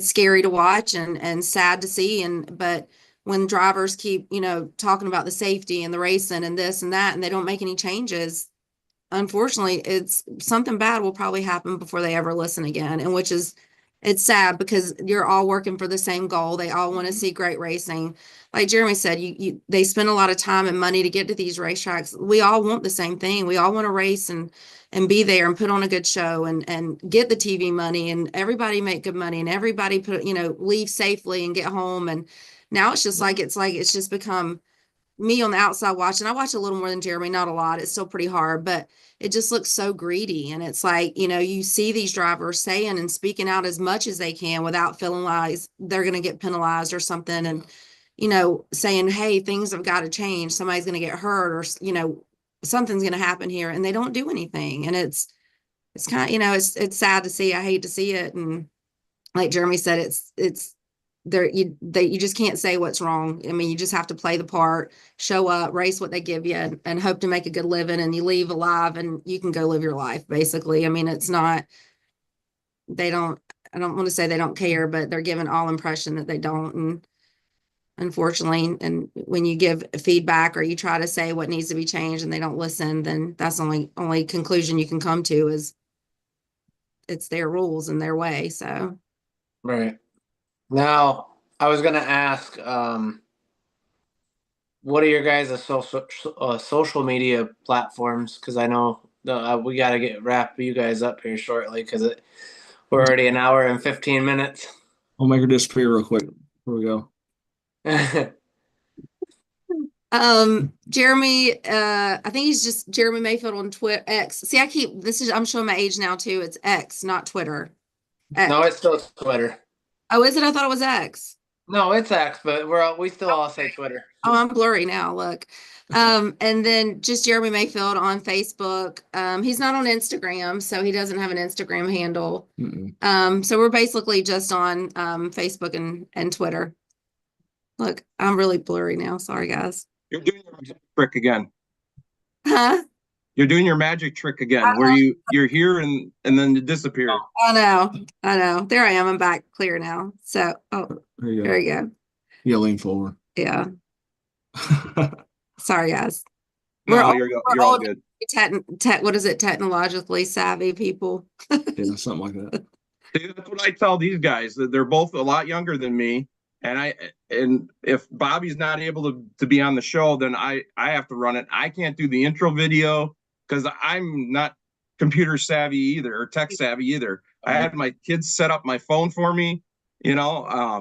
Speaker 4: scary to watch and sad to see. But when drivers keep, talking about the safety and the racing and this and that, and they don't make any changes, unfortunately, it's something bad will probably happen before they ever listen again. And it's sad because you're all working for the same goal. They all want to see great racing. Like Jeremy said, they spend a lot of time and money to get to these racetracks. We all want the same thing. We all want to race and be there and put on a good show and get the TV money and everybody make good money and everybody leave safely and get home. And now it's just it's just become me on the outside watching. I watch a little more than Jeremy, not a lot. It's still pretty hard, but it just looks so greedy. And it's like, you see these drivers saying and speaking out as much as they can without feeling like they're going to get penalized or something. And, saying, hey, things have got to change. Somebody's going to get hurt or, something's going to happen here. And they don't do anything. And it's kind of, it's sad to see. I hate to see it. And like Jeremy said, it's there, you just can't say what's wrong. I mean, you just have to play the part, show up, race what they give you, and hope to make a good living, and you leave alive and you can go live your life, basically. I mean, it's not, I don't want to say they don't care, but they're giving all impression that they don't. And unfortunately, and when you give feedback or you try to say what needs to be changed and they don't listen, then that's the only conclusion you can come to is it's their rules and their way. So.
Speaker 6: Right. Now, I was going to ask, what are your guys' social media platforms? Because I know we got to wrap you guys up here shortly because we're already an hour and 15 minutes.
Speaker 1: I'll make her disappear real quick. Here we go.
Speaker 4: Jeremy, I think he's just Jeremy Mayfield on Twitter, X. See, I'm showing my age now too. It's X, not Twitter. X.
Speaker 6: No, it's still Twitter.
Speaker 4: Oh, is it? I thought it was X.
Speaker 6: No, it's X, but we still all say Twitter.
Speaker 4: Oh, I'm blurry now. Look. And then just Jeremy Mayfield on Facebook. He's not on Instagram, so he doesn't have an Instagram handle. So we're basically just on Facebook and Twitter. Look, I'm really blurry now. Sorry, guys.
Speaker 5: You're doing your magic trick again.
Speaker 4: Huh?
Speaker 5: You're doing your magic trick again, where you're here and then you disappear.
Speaker 4: I know. There I am. I'm back clear now. So,
Speaker 1: There you go.
Speaker 4: there you go.
Speaker 1: You lean forward.
Speaker 4: Yeah. Sorry, guys.
Speaker 5: No,
Speaker 4: We're
Speaker 5: you're all good.
Speaker 4: What is it? Technologically savvy people.
Speaker 1: Yeah, something like that.
Speaker 5: See, that's what I tell these guys, that they're both a lot younger than me. And if Bobby's not able to be on the show, then I have to run it. I can't do the intro video because I'm not computer savvy either or tech savvy either. I had my kids set up my phone for me,
Speaker 4: We're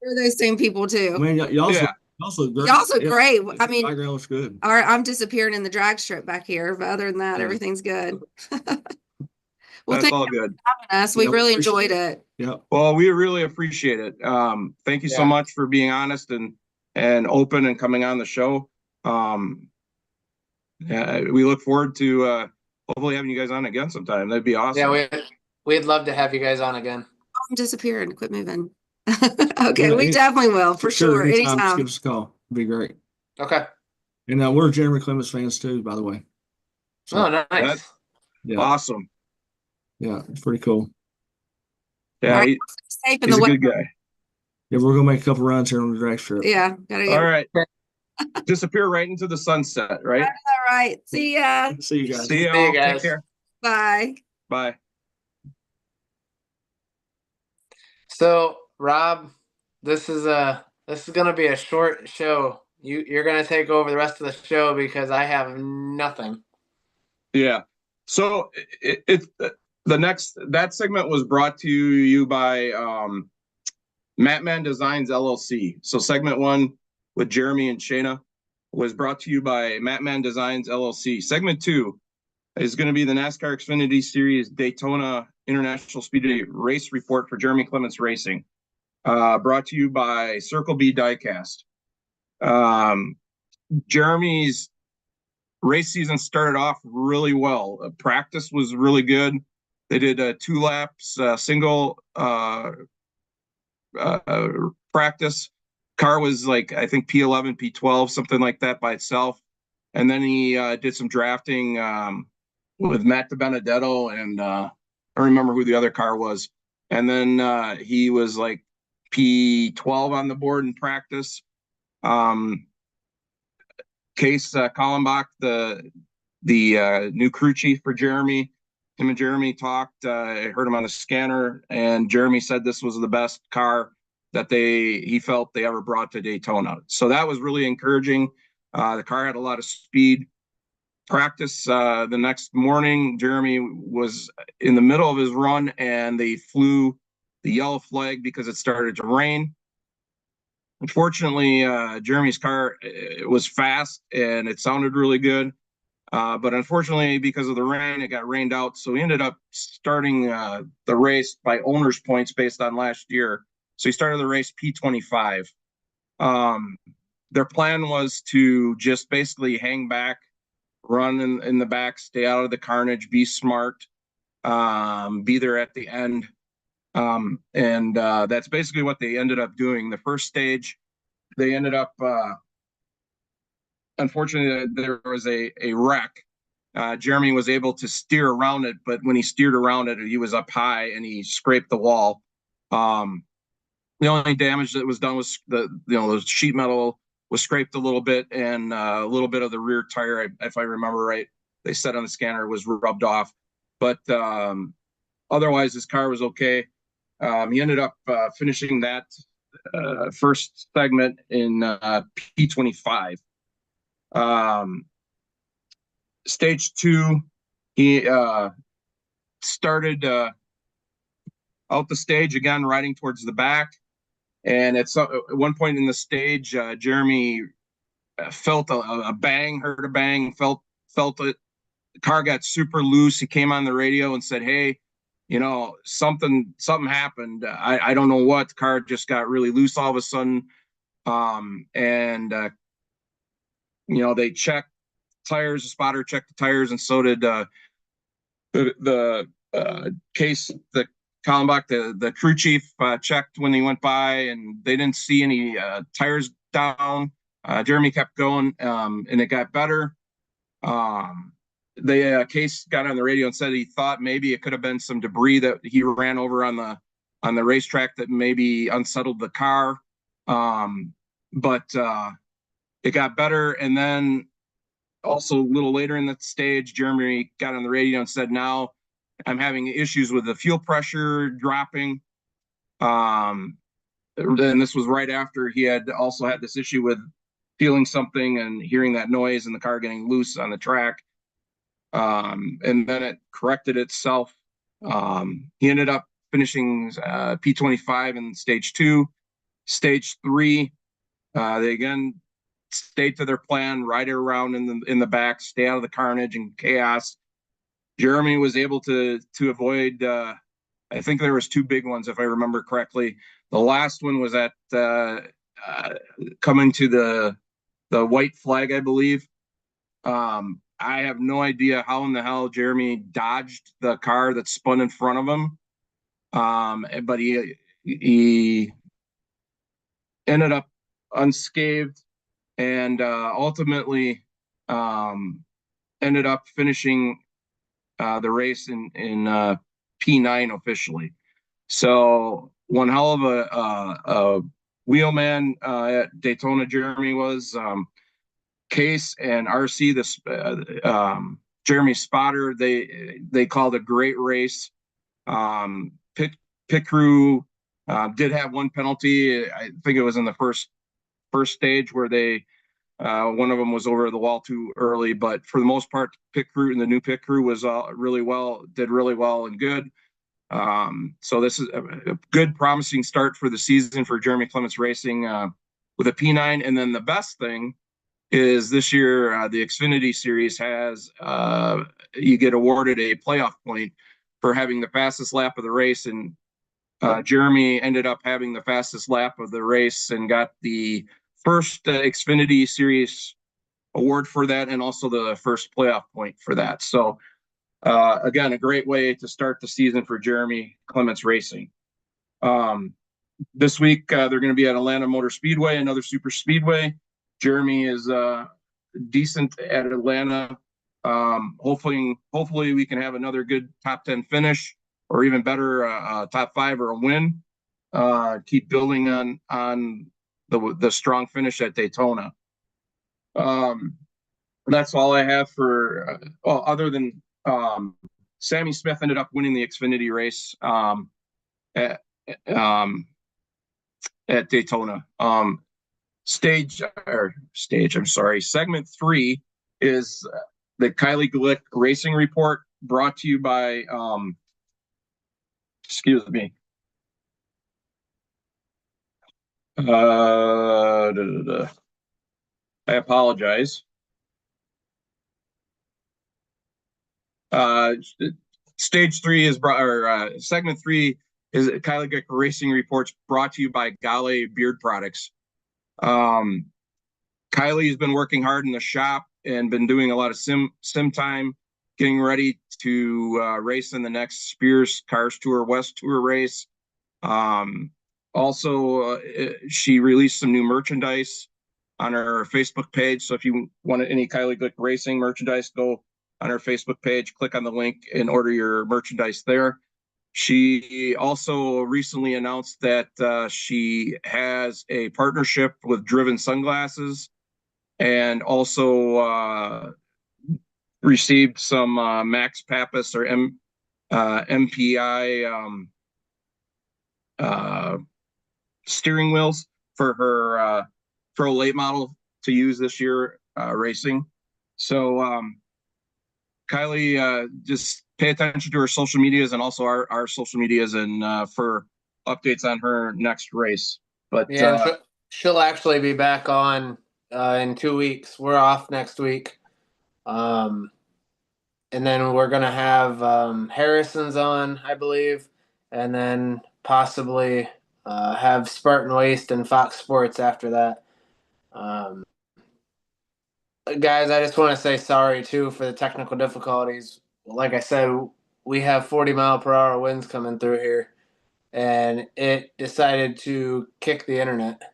Speaker 4: those same people too.
Speaker 1: I mean, y'all also great.
Speaker 4: Y'all so great. I mean,
Speaker 1: background looks good.
Speaker 4: I'm disappearing in the drag strip back here, but other than that,
Speaker 1: Yeah.
Speaker 4: everything's good.
Speaker 5: That's
Speaker 4: thank
Speaker 5: all
Speaker 4: you
Speaker 5: good.
Speaker 4: for having us. We
Speaker 1: Yep,
Speaker 4: really
Speaker 1: appreciate
Speaker 4: enjoyed it.
Speaker 1: Yeah.
Speaker 5: Well, we really appreciate it. Thank you so
Speaker 6: Yeah.
Speaker 5: much for being honest and open and coming on the show. We look forward to hopefully having you guys on again sometime. That'd be awesome.
Speaker 6: Yeah, we'd love to have you guys on again.
Speaker 4: I'm disappearing. Quit moving. Okay,
Speaker 1: Yeah,
Speaker 4: we definitely will for sure.
Speaker 1: Just
Speaker 4: Anytime.
Speaker 1: give us a call. It'd be great.
Speaker 6: Okay.
Speaker 1: And we're Jeremy Clemens fans too, by the way. So,
Speaker 6: Oh, nice.
Speaker 5: That's
Speaker 1: yeah,
Speaker 5: awesome.
Speaker 1: yeah, it's pretty cool.
Speaker 5: Yeah,
Speaker 4: All right. Safe in
Speaker 5: he's
Speaker 4: the
Speaker 5: a
Speaker 4: weather.
Speaker 5: good guy.
Speaker 1: Yeah, we're gonna make a couple runs here on the drag strip.
Speaker 4: Yeah, gotta go.
Speaker 5: All right. Disappear right into the sunset, right?
Speaker 4: All right. See ya.
Speaker 1: See you guys.
Speaker 5: See you
Speaker 6: See you
Speaker 5: all.
Speaker 6: guys.
Speaker 5: Take care.
Speaker 4: Bye.
Speaker 5: Bye.
Speaker 6: So, Rob, this is gonna be a short show. You're gonna take over the rest of the show because I have nothing.
Speaker 5: Yeah. So it's that segment was brought to you by Mattman Designs LLC. So segment 1 with Jeremy and Shayna was brought to you by Mattman Designs LLC. Segment 2 is going to be the NASCAR Xfinity Series Daytona International Speedway race report for Jeremy Clements Racing. brought to you by Circle B Diecast. Jeremy's race season started off really well. Practice was really good. They did 2 laps, single practice. Car was like, I think P11, P12, something like that by itself. And then he did some drafting with Matt DiBenedetto, and I don't remember who the other car was. And then he was like P12 on the board in practice. Case Kallenbach, the new crew chief for Jeremy. Him and Jeremy talked. I heard him on the scanner, and Jeremy said this was the best car that he felt they ever brought to Daytona. So that was really encouraging. The car had a lot of speed. Practice the next morning, Jeremy was in the middle of his run, and they flew the yellow flag because it started to rain. Unfortunately, Jeremy's car was fast and it sounded really good. But unfortunately, because of the rain, it got rained out. So he ended up starting the race by owner's points based on last year. So he started the race P25. Their plan was to just basically hang back, run in the back, stay out of the carnage, be smart, be there at the end. And that's basically what they ended up doing. The first stage, they ended up, unfortunately, there was a wreck. Jeremy was able to steer around it, but when he steered around it, he was up high and he scraped the wall. The only damage that was done was the sheet metal was scraped a little bit, and a little bit of the rear tire, if I remember right, they said on the scanner, was rubbed off. But otherwise, his car was okay. He ended up finishing that first segment in P25. Stage 2, he started out the stage again, riding towards the back. And at one point in the stage, Jeremy felt a bang, heard a bang, felt it. The car got super loose. He came on the radio and said, "Hey, something happened. I don't know what. The car just got really loose all of a sudden." They checked tires. The spotter checked the tires, and so did the Case, the Kallenbach, the crew chief, checked when he went by, and they didn't see any tires down. Jeremy kept going, and it got better. Case got on the radio and said he thought maybe it could have been some debris that he ran over on the racetrack that maybe unsettled the car. But it got better. And then also a little later in the stage, Jeremy got on the radio and said, "Now I'm having issues with the fuel pressure dropping." And this was right after he had also had this issue with feeling something and hearing that noise and the car getting loose on the track. And then it corrected itself. He ended up finishing P25 in stage 2. Stage 3, they again stayed to their plan, ride it around in the back, stay out of the carnage and chaos. Jeremy was able to avoid, I think there was 2 big ones, if I remember correctly. The last one was at coming to the white flag, I believe. I have no idea how in the hell Jeremy dodged the car that spun in front of him. But he ended up unscathed, and ultimately ended up finishing the race in P9 officially. So one hell of a wheelman at Daytona Jeremy was. Case and RC, Jeremy spotter, they called a great race. Pit crew did have one penalty. I think it was in the first stage where they one of them was over the wall too early, but for the most part, pit crew and the new pit crew was did really well and good. So this is a good, promising start for the season for Jeremy Clements Racing with a P9. And then the best thing is this year, the Xfinity Series has, you get awarded a playoff point for having the fastest lap of the race. And Jeremy ended up having the fastest lap of the race and got the first Xfinity Series award for that, and also the first playoff point for that. So again, a great way to start the season for Jeremy Clements Racing. This week they're going to be at Atlanta Motor Speedway, another super speedway. Jeremy is decent at Atlanta. Hopefully we can have another good top 10 finish, or even better, top 5 or a win. Keep building on the strong finish at Daytona. That's all I have for other than Sammy Smith ended up winning the Xfinity race at Daytona. Segment 3 is the Kylie Glick Racing Report, brought to you by excuse me. I apologize. Stage 3 is segment 3 is Kylie Glick Racing Reports, brought to you by Gale Beard Products. Kylie's been working hard in the shop and been doing a lot of sim time, getting ready to race in the next Spears Cars Tour West Tour race. Also, she released some new merchandise on her Facebook page. So if you want any Kylie Glick Racing merchandise, go on her Facebook page, click on the link and order your merchandise there. She also recently announced that she has a partnership with Driven Sunglasses, and also received some Max Pappas or MPI steering wheels for her Pro Late model to use this year racing. So Kylie, just pay attention to her social medias, and also our social medias, and for updates on her next race. But
Speaker 6: yeah, she'll actually be back on in 2 weeks. We're off next week. And then we're going to have Harrison's on, I believe, and then possibly have Spartan Waste and Fox Sports after that. Guys, I just want to say sorry, too, for the technical difficulties. Like I said, we have 40-mile-per-hour winds coming through here, and it decided to kick the internet.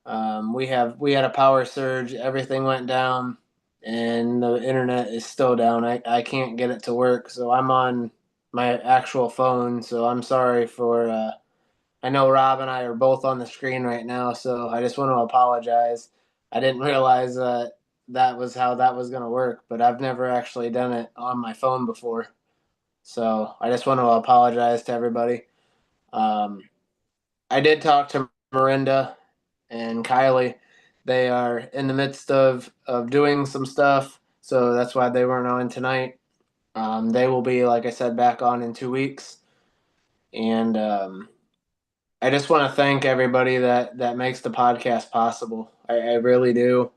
Speaker 6: We had a power surge, everything went down, and the internet is still down. I can't get it to work, so I'm on my actual phone, so I'm sorry for I know Rob and I are both on the screen right now, so I just want to apologize. I didn't realize that was how that was going to work, but I've never actually done it on my phone before. So I just want to apologize to everybody. I did talk to Miranda and Kylie. They are in the midst of doing some stuff, so that's why they weren't on tonight. They will be, like I said, back on in 2 weeks. And I just want to thank everybody that makes the podcast possible. I really do.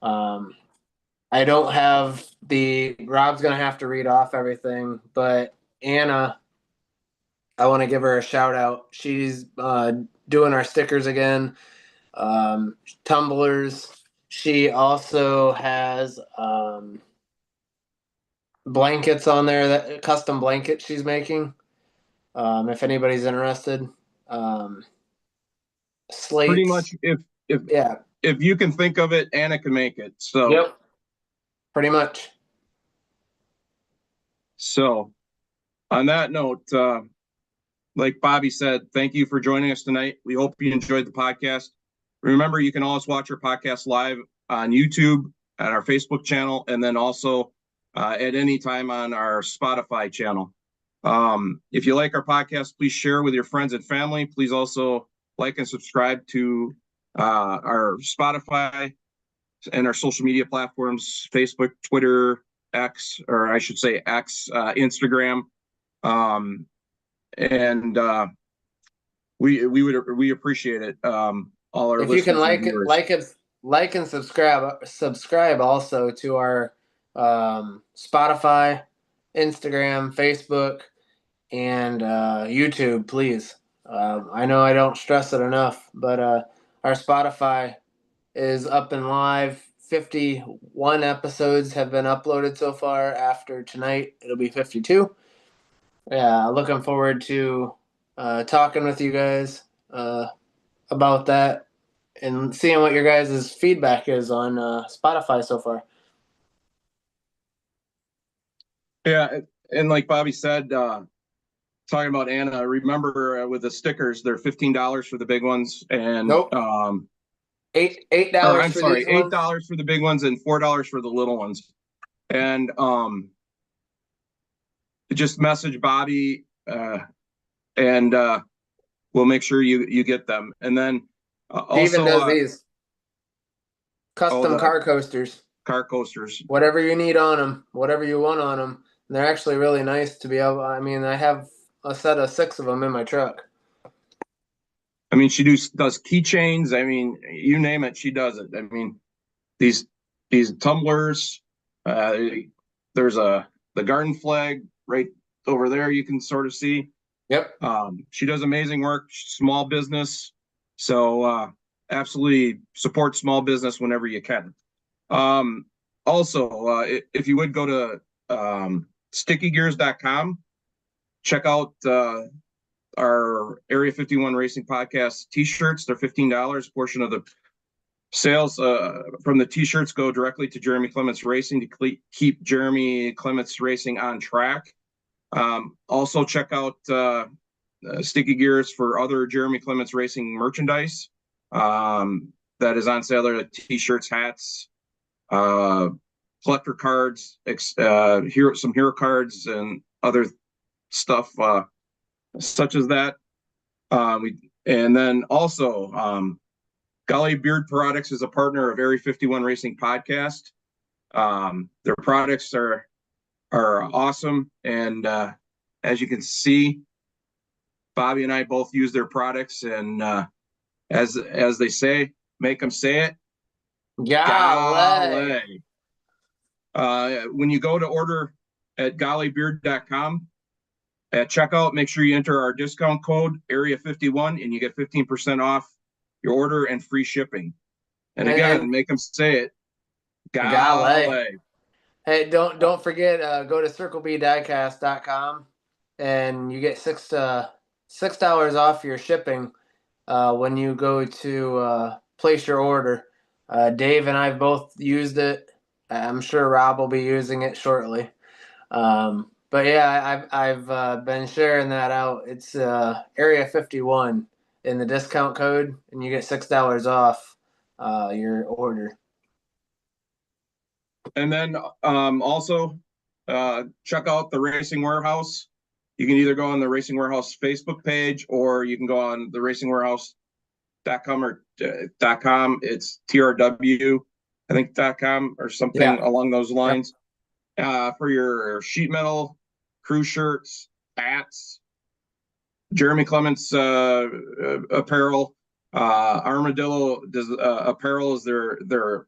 Speaker 6: I don't have Rob's going to have to read off everything, but Anna, I want to give her a shout out. She's doing our stickers again, tumblers. She also has blankets on there, that custom blanket she's making. If anybody's interested, slates.
Speaker 5: pretty much, if you can think of it, Anna can make it. So
Speaker 6: yep, pretty much.
Speaker 5: So on that note, like Bobby said, thank you for joining us tonight. We hope you enjoyed the podcast. Remember, you can always watch our podcast live on YouTube, at our Facebook channel, and then also at any time on our Spotify channel. If you like our podcast, please share with your friends and family. Please also like and subscribe to our Spotify and our social media platforms, Facebook, Twitter, X, or I should say X, Instagram. And we appreciate it. All our
Speaker 6: if you can
Speaker 5: listeners
Speaker 6: like and subscribe also to our Spotify, Instagram, Facebook, and YouTube, please. I know I don't stress it enough, but our Spotify is up and live. 51 episodes have been uploaded so far. After tonight, it'll be 52. Yeah, looking forward to talking with you guys about that and seeing what your guys' feedback is on Spotify so far.
Speaker 5: Yeah, and like Bobby said, talking about Anna, remember with the stickers, they're $15 for the big ones, and
Speaker 6: Nope. $8
Speaker 5: I'm
Speaker 6: for
Speaker 5: sorry,
Speaker 6: these ones.
Speaker 5: $8 for the big ones and $4 for the little ones. And just message Bobby, and we'll make sure you get them. And then
Speaker 6: He even
Speaker 5: also
Speaker 6: does these custom
Speaker 5: the
Speaker 6: car coasters.
Speaker 5: car coasters.
Speaker 6: Whatever you need on them, whatever you want on them. And they're actually really nice to be able. I mean, I have a set of 6 of them in my truck.
Speaker 5: I mean, she does keychains. I mean, you name it, she does it. I mean, these tumblers. There's the garden flag right over there. You can sort of see.
Speaker 6: Yep.
Speaker 5: She does amazing work. Small business, so absolutely support small business whenever you can. Also, if you would go to stickygears.com, check out our Area 51 Racing Podcast t-shirts. They're $15. Portion of the sales from the t-shirts go directly to Jeremy Clements Racing to keep Jeremy Clements Racing on track. Also check out Sticky Gears for other Jeremy Clements Racing merchandise that is on sale. There are t-shirts, hats, collector cards, some hero cards, and other stuff such as that. And then also, Golly Beard Products is a partner of Area 51 Racing Podcast. Their products are awesome, and as you can see, Bobby and I both use their products, and as they say, make them say it.
Speaker 6: Golly.
Speaker 5: When you go to order at gollybeard.com, at checkout, make sure you enter our discount code Area 51, and you get 15% off your order and free shipping. And again, make them say it. Golly.
Speaker 6: Hey, don't forget, go to circlebdiecast.com and you get $6 off your shipping when you go to place your order. Dave and I both used it. I'm sure Rob will be using it shortly. But yeah, I've been sharing that out. It's Area 51 in the discount code, and you get $6 off your order.
Speaker 5: And then also check out the Racing Warehouse. You can either go on the Racing Warehouse Facebook page, or you can go on the racingwarehouse.com or .com. It's TRW, I think .com or something along those lines. Yep. For your sheet metal, crew shirts, hats, Jeremy Clements apparel, Armadillo does apparel is their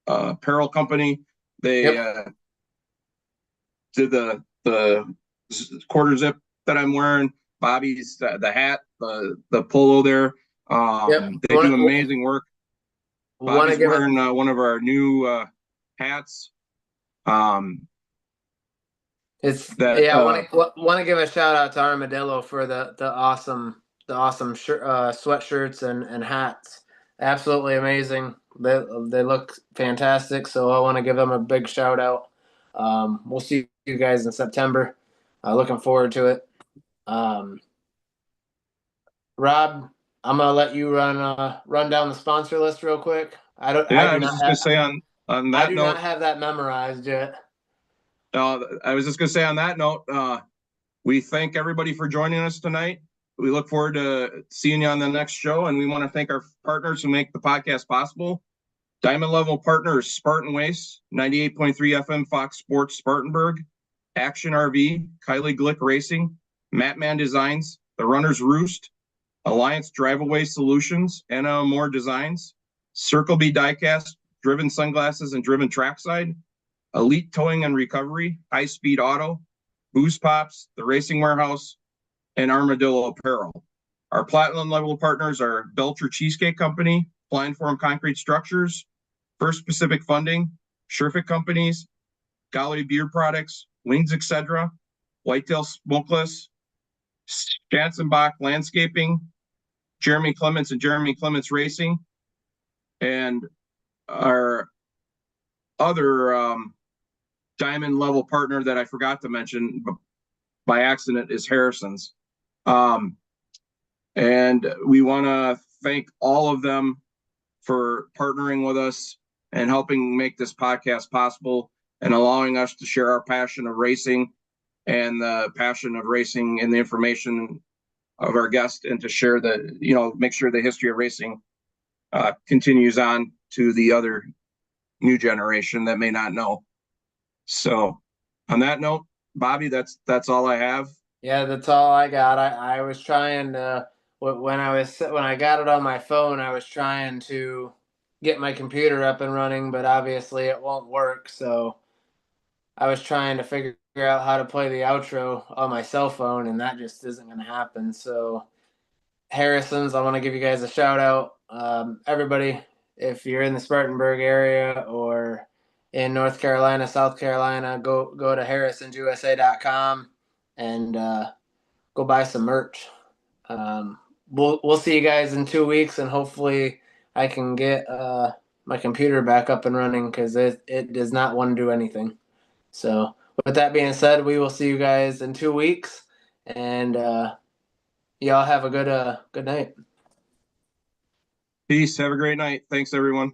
Speaker 5: apparel company. They did the quarter zip that I'm wearing, Bobby's the hat, the polo there. They do amazing work. Bobby's wearing one of our new hats.
Speaker 6: I want to give a shout out to Armadillo for the awesome sweatshirts and hats. Absolutely amazing. They look fantastic. So I want to give them a big shout out. We'll see you guys in September. Looking forward to it. Rob, I'm gonna let you run down the sponsor list real quick. I was just gonna say on that note, I do not have that memorized yet.
Speaker 5: I was just gonna say on that note, we thank everybody for joining us tonight. We look forward to seeing you on the next show, and we want to thank our partners who make the podcast possible. Diamond Level Partners, Spartan Waste, 98.3 FM Fox Sports Spartanburg, Action RV, Kylie Glick Racing, Matman Designs, The Runner's Roost, Alliance Drive-Away Solutions, NL Moore Designs, Circle B Diecast, Driven Sunglasses and Driven Trackside, Elite Towing and Recovery, High Speed Auto, Booze Pops, The Racing Warehouse, and Armadillo Apparel. Our platinum level partners are Belcher Cheesecake Company, Flying Form Concrete Structures, First Pacific Funding, Sherfitt Companies, Golly Beer Products, Wings Etc., Whitetail Smokeless, Schanzenbach Landscaping, Jeremy Clements and Jeremy Clements Racing, and our other diamond level partner that I forgot to mention by accident is Harrison's. And we want to thank all of them for partnering with us and helping make this podcast possible and allowing us to share our passion of racing and the passion of racing and the information of our guest, and to share the, make sure the history of racing continues on to the other new generation that may not know. So on that note, Bobby, that's all I have.
Speaker 6: Yeah, that's all I got. I was trying to, when I got it on my phone, I was trying to get my computer up and running, but obviously it won't work. So I was trying to figure out how to play the outro on my cell phone, and that just isn't going to happen. So Harrison's, I want to give you guys a shout out. Everybody, if you're in the Spartanburg area or in North Carolina, South Carolina, go to harrisonsusa.com and go buy some merch. We'll see you guys in 2 weeks, and hopefully I can get my computer back up and running, because it does not want to do anything. So with that being said, we will see you guys in 2 weeks, and y'all have a good night.
Speaker 5: Peace. Have a great night. Thanks, everyone.